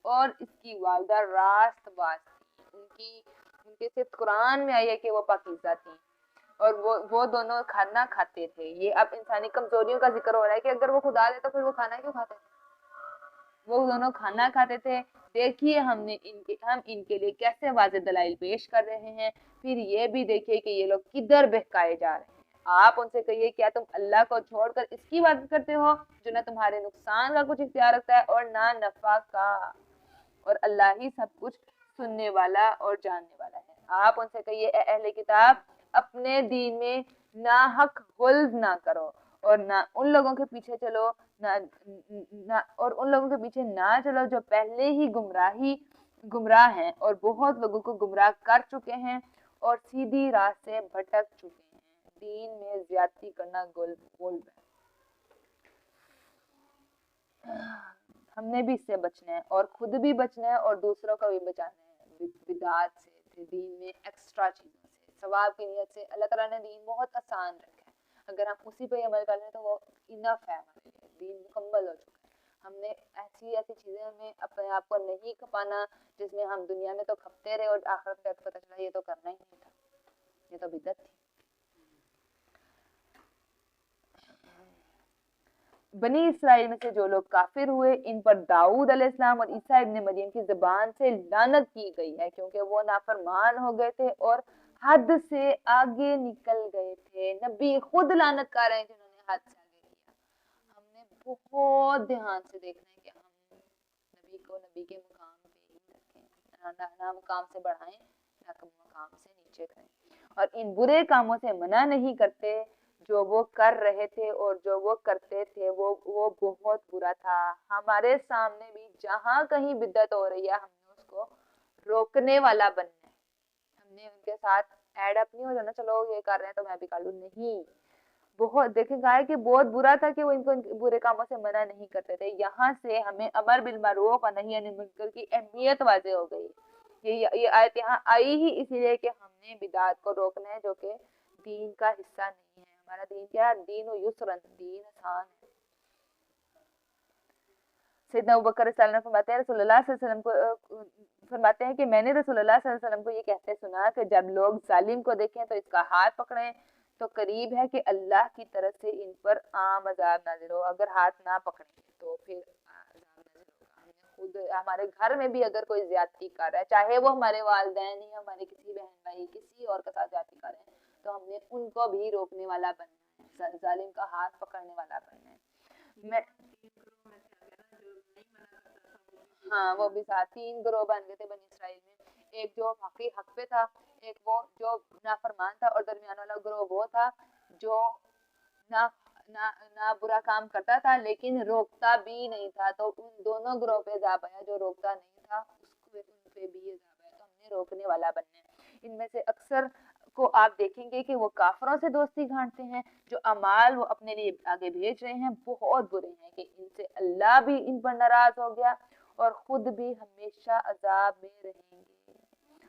اور اس کی والدہ راست باز تھی۔ ان کے صرف قرآن میں آئی ہے کہ وہ پاکیزہ تھیں اور وہ دونوں کھانا کھاتے تھے۔ یہ اب انسانی کمزوریوں کا ذکر ہو رہا ہے کہ اگر وہ خدا ہے تو پھر وہ کھانا کیوں کھاتے تھے؟ وہ دونوں کھانا کھاتے تھے۔ دیکھیے ہم ان کے لیے کیسے واضح دلائل پیش کر رہے ہیں، پھر یہ بھی دیکھیے کہ یہ لوگ کدھر بہکائے جا رہے ہیں۔ آپ ان سے کہیے کیا تم اللہ کو چھوڑ کر اس کی بات کرتے ہو جو نہ تمہارے نقصان کا کچھ اختیار رکھتا ہے اور نہ نفع کا، اور اللہ ہی سب کچھ سننے والا اور جاننے والا ہے۔ آپ ان سے کہیے اے اہل کتاب اپنے دین میں ناحق غلظ نہ کرو اور نہ ان لوگوں کے پیچھے چلو اور ان لوگوں کے پیچھے نہ چلو جو پہلے ہی گمراہ ہیں اور بہت لوگوں کو گمراہ کر چکے ہیں اور سیدھی راہ سے بھٹک چکے ہیں۔ دین میں زیادتی کرنا گول ہے۔ ہم نے بھی اس سے بچنا ہے اور خود بھی بچنا ہے اور دوسروں کو بھی بچانا ہے بدعات سے، دین میں ایکسٹرا چیزوں سے۔ ثواب کی نیت سے اللہ تعالیٰ نے دین بہت آسان رکھا ہے، اگر ہم اسی پہ عمل کر لیں تو وہ انف ہے ہمارے لیے، دین مکمل ہو چکا ہے۔ ہم نے ایسی چیزیں میں اپنے آپ کو نہیں کھپانا جس میں ہم دنیا میں تو کھپتے رہے اور آخرت تک پتہ چلا یہ تو کرنا ہی نہیں تھا، یہ تو بدعت تھی۔ بنی اسرائیل میں سے جو لوگ کافر ہوئے ان پر داؤد علیہ السلام اور عیسیٰ ابن مریم کی زبان سے لعنت کی گئی ہے، کیونکہ وہ نافرمان ہو گئے تھے اور حد سے آگے نکل گئے تھے۔ نبی خود لعنت کر رہے ہیں جنہوں نے حد سے آگے کیا۔ ہم نے بہت دھیان سے دیکھنا ہے کہ ہم نبی کو نبی کے مقام پہ ہی رکھیں، نہ مقام سے بڑھائیں نہ مقام سے نیچے کریں، اور ان برے کاموں سے منع نہیں کرتے جو وہ کر رہے تھے اور جو وہ کرتے تھے وہ بہت برا تھا۔ ہمارے سامنے بھی جہاں کہیں بدعت ہو رہی ہے ہم نے اس کو روکنے والا بننا ہے، ہم نے ان کے ساتھ ایڈ اپ نہیں ہو جانا چلو یہ کر رہے ہیں تو میں بھی کر لوں، نہیں۔ بہت دیکھیں گا کہ بہت برا تھا کہ وہ ان کو برے کاموں سے منع نہیں کرتے تھے۔ یہاں سے ہمیں امر بالمعروف اور نہی عن المنکر کی اہمیت واضح ہو گئی۔ یہ آیت یہاں آئی ہی اسی لیے کہ ہم نے بدعات کو روکنا ہے جو کہ دین کا حصہ نہیں ہے۔ ہمارا دین کیا ہے؟ دین و یسرن، دین آسان ہے۔ سیدنا ابوبکر رضی اللہ عنہ فرماتے ہیں رسول اللہ صلی اللہ علیہ وسلم کو فرماتے ہیں کہ میں نے رسول اللہ صلی اللہ علیہ وسلم کو یہ کہتے سنا کہ جب لوگ ظالم کو دیکھیں تو اس کا ہاتھ پکڑیں تو قریب ہے کہ اللہ کی طرف سے ان پر عام عذاب نازل ہو۔ اگر ہاتھ نہ پکڑیں گے تو پھر عذاب نازل ہوگا۔ ہمیں خود ہمارے گھر میں بھی اگر کوئی زیادتی کر رہا ہے، چاہے وہ ہمارے والدین ہی ہمارے کسی بہن بھائی کسی اور کے ساتھ زیادتی کر رہے ہیں، تو ہم نے ان کو بھی روکنے والا بننا ہے، ظالم کا ہاتھ پکڑنے والا بننا ہے۔ ہاں وہ بھی ساتھ 3 گروہ بن گئے تھے بنی اسرائیل میں، ایک جو حق پہ تھا، ایک وہ جو نافرمان تھا، اور درمیان والا گروہ وہ تھا جو نہ برا کام کرتا تھا لیکن روکتا بھی نہیں تھا۔ تو ان دونوں گروہ پہ عذاب آیا، جو روکتا نہیں تھا اس پہ بھی عذاب آیا۔ تو ہم نے روکنے والا بننا ہے۔ ان میں سے اکثر کو آپ دیکھیں گے کہ وہ کافروں سے دوستی گھانٹتے ہیں، جو اعمال وہ اپنے لیے آگے بھیج رہے ہیں بہت برے ہیں کہ ان سے اللہ بھی ان پر ناراض ہو گیا اور خود بھی ہمیشہ عذاب میں رہیں گے۔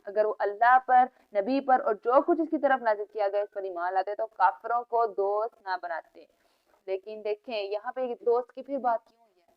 اگر وہ اللہ پر، نبی پر اور جو کچھ اس کی طرف نازل کیا گیا اس پر ایمان لاتے تو کافروں کو دوست نہ بناتے۔ لیکن دیکھیں یہاں پہ دوست کی پھر بات کیوں ہوئی ہے؟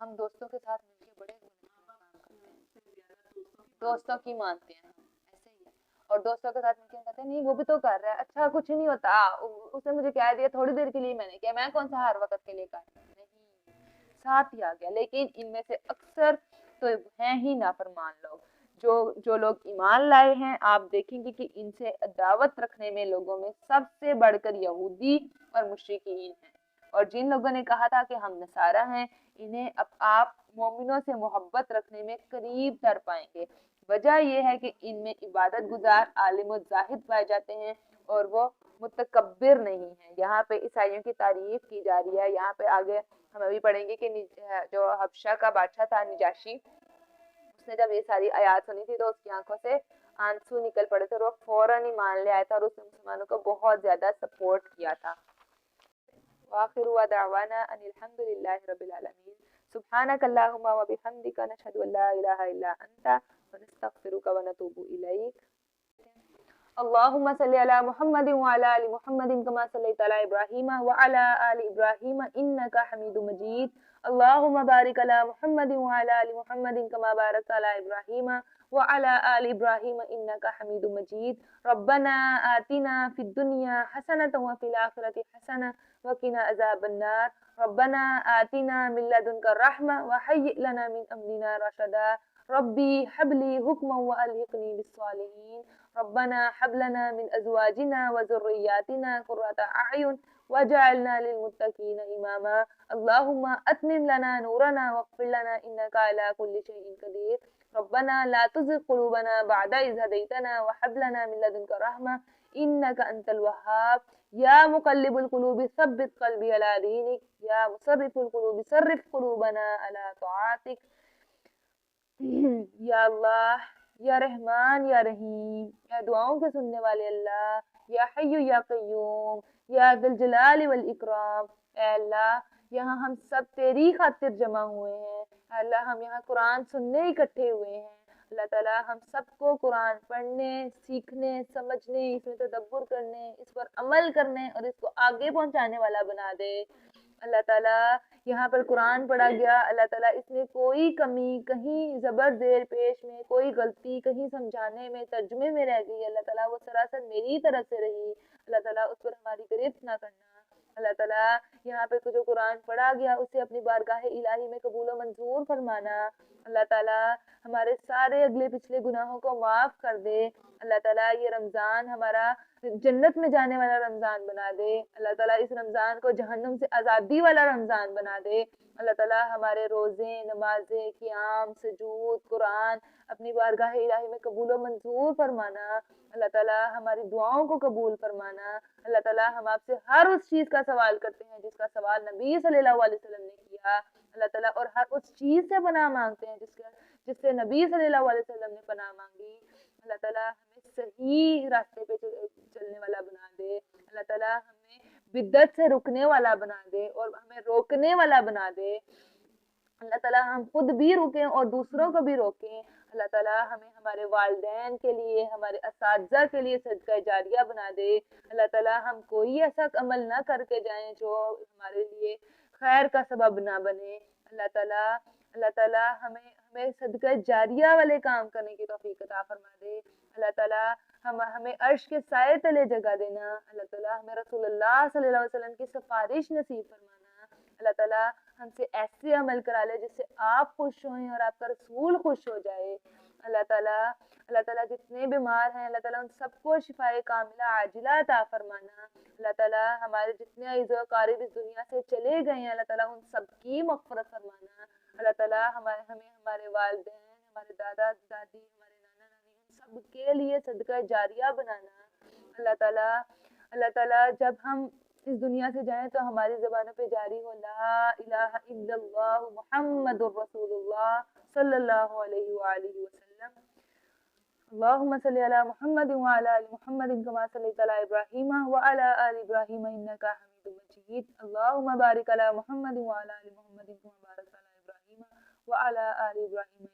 ہم دوستوں کے ساتھ مل کے بڑے کام کرتے ہیں، دوستوں کی مانتے ہیں، ایسے ہی ہے، اور دوستوں کے ساتھ مل کے کہتے ہیں نہیں وہ بھی تو کر رہا ہے، اچھا کچھ نہیں ہوتا، اس نے مجھے کہہ دیا تھوڑی دیر کے لیے میں نے کیا، میں کون سا ہر وقت کے لیے کر رہا ہوں، نہیں، ساتھ ہی آ گیا۔ لیکن ان میں سے اکثر تو ہیں ہی نافرمان لوگ۔ جو لوگ ایمان لائے ہیں آپ دیکھیں گے کہ ان سے عداوت رکھنے میں لوگوں میں سب سے بڑھ کر یہودی اور مشرکین ہیں، اور جن لوگوں نے کہا تھا کہ ہم نصارہ ہیں انہیں اب آپ مومنوں سے محبت رکھنے میں قریب تر پائیں گے۔ وجہ یہ ہے کہ ان میں عبادت گزار عالم و زاہد پائے جاتے ہیں اور وہ متکبر نہیں ہیں۔ یہاں پہ عیسائیوں کی تعریف کی جا رہی ہے۔ یہاں پہ آگے ہم ابھی پڑھیں گے کہ جو حبشہ کا بادشاہ تھا نجاشی، اس نے جب یہ ساری آیات سنی تھی تو اس کی آنکھوں سے آنسو نکل پڑے تھے اور وہ فوراً ہی مان لے آیا تھا اور اس نے مسلمانوں کو بہت زیادہ سپورٹ کیا تھا۔ وآخر دعوانا ان الحمد للہ رب العالمین۔ سبحانک اللہم و بحمدک نشہد ان لا الہ الا انت ونستغفرک ونتوب الیک۔ اللہم صلی علی محمد وعلی آل محمد کما صلیت علی ابراہیم وعلی آل ابراہیم انک حمید مجید۔ اللهم بارك على محمد وعلى آل محمد كما باركت على إبراهيم وعلى آل إبراهيم إنك حميد مجيد. ربنا آتنا في الدنيا حسنة وفي الآخرة حسنة وقنا عذاب النار. ربنا آتنا من لدنك الرحمة وهيئ لنا من أمرنا رشدا. ربي هب لي حكما وألحقني بالصالحين. ربنا هب لنا من أزواجنا وذرياتنا قرة أعين واجعلنا للمتقين إماما. اللهم أتمم لنا نورنا واغفر لنا إنك على كل شيء قدير. ربنا لا تزغ قلوبنا بعد إذ هديتنا وهب لنا من لدنك رحمة إنك أنت الوهاب. يا مقلب القلوب ثبت قلبي على دينك. يا مصرف القلوب صرف قلوبنا على طاعتك. یا اللہ، یا رحمان یا رحیم، یا دعاؤں کے سننے والے اللہ، یا حی یا قیوم، یا ذی الجلال والاکرام، اے اللہ یہاں ہم سب تیری خاطر جمع ہوئے ہیں، اے اللہ ہم یہاں قرآن سننے اکٹھے ہوئے ہیں، اللہ تعالیٰ ہم سب کو قرآن پڑھنے، سیکھنے، سمجھنے، اس میں تدبر کرنے، اس پر عمل کرنے اور اس کو آگے پہنچانے والا بنا دے۔ اللہ تعالیٰ یہاں پر قرآن پڑھا گیا، اللہ تعالیٰ اس میں کوئی کمی، کہیں زبر زیر پیش میں کوئی غلطی، کہیں سمجھانے میں، ترجمے میں رہ گئی، اللہ تعالیٰ وہ سراسر میری طرف سے رہی، اللہ تعالیٰ اس پر ہماری گرفت نہ کرنا۔ اللہ تعالیٰ یہاں پہ جو قرآن پڑھا گیا اسے اپنی بارگاہ الہی میں قبول و منظور فرمانا۔ اللہ تعالیٰ ہمارے سارے اگلے پچھلے گناہوں کو معاف کر دے۔ اللہ تعالیٰ یہ رمضان ہمارا جنت میں جانے والا رمضان بنا دے۔ اللہ تعالیٰ اس رمضان کو جہنم سے آزادی والا رمضان بنا دے۔ اللہ تعالیٰ ہمارے روزے، نمازیں، قیام، سجود، قرآن اپنی بارگاہ الہی میں قبول و منظور فرمانا۔ اللہ تعالیٰ ہماری دعاؤں کو قبول فرمانا۔ اللہ تعالیٰ ہم آپ سے ہر اس چیز کا سوال کرتے ہیں جس کا سوال نبی صلی اللہ علیہ وسلم نے کیا، اللہ تعالیٰ، اور ہر اس چیز سے پناہ مانگتے ہیں جس سے نبی صلی اللہ علیہ وسلم نے پناہ مانگی۔ اللہ تعالیٰ ہمیں صحیح راستے پہ چلنے والا بنا دے۔ اللہ تعالیٰ ہمیں بدعت سے رکنے والا بنا دے اور ہمیں روکنے والا بنا دے۔ اللہ تعالیٰ ہم خود بھی رکیں اور دوسروں کو بھی روکیں۔ اللہ تعالیٰ ہمیں ہمارے والدین کے لیے، ہمارے اساتذہ کے لیے صدقہ جاریہ بنا دے۔ اللہ تعالیٰ ہم کوئی ایسا عمل نہ کر کے جائیں جو ہمارے لیے خیر کا سبب نہ بنے۔ اللہ تعالیٰ ہمیں صدقہ جاریہ والے کام کرنے کی توفیق عطا فرما دے۔ اللہ تعالیٰ ہمیں عرش کے سائے تلے جگہ دینا۔ اللہ تعالیٰ ہمیں رسول اللہ صلی اللہ علیہ وسلم کی سفارش نصیب فرمانا۔ اللہ تعالیٰ ہم سے ایسے عمل کرا لے جس سے آپ خوش ہوئیں اور آپ کا رسول خوش ہو جائے۔ اللہ تعالیٰ جتنے بیمار ہیں، اللہ تعالیٰ ان سب کو شفائے کاملہ عاجلہ عطا فرمانا۔ اللہ تعالیٰ ہمارے جتنے عزیز و اقارب اس دنیا سے چلے گئے ہیں، اللہ تعالیٰ ان سب کی مغفرت فرمانا۔ اللہ تعالیٰ ہمیں ہمارے والدین، ہمارے دادا دادی، ہمارے نانا نانی، ان سب کے لیے صدقہ جاریہ بنانا۔ اللہ تعالیٰ جب ہم اس دنیا سے جائیں تو ہماری زبانوں پہ جاری ہو لا الہ الا اللہ محمد الرسول اللہ صلی اللہ علیہ وآلہ وسلم۔ اللہم صلی علی محمد وعلی آل محمد کما صلیت علی ابراہیم وعلی آل ابراہیم انکا حمید مجید۔ اللہم بارک علی محمد وعلی آل محمد کما بارکت علی ابراہیم وعلی آل ابراہیم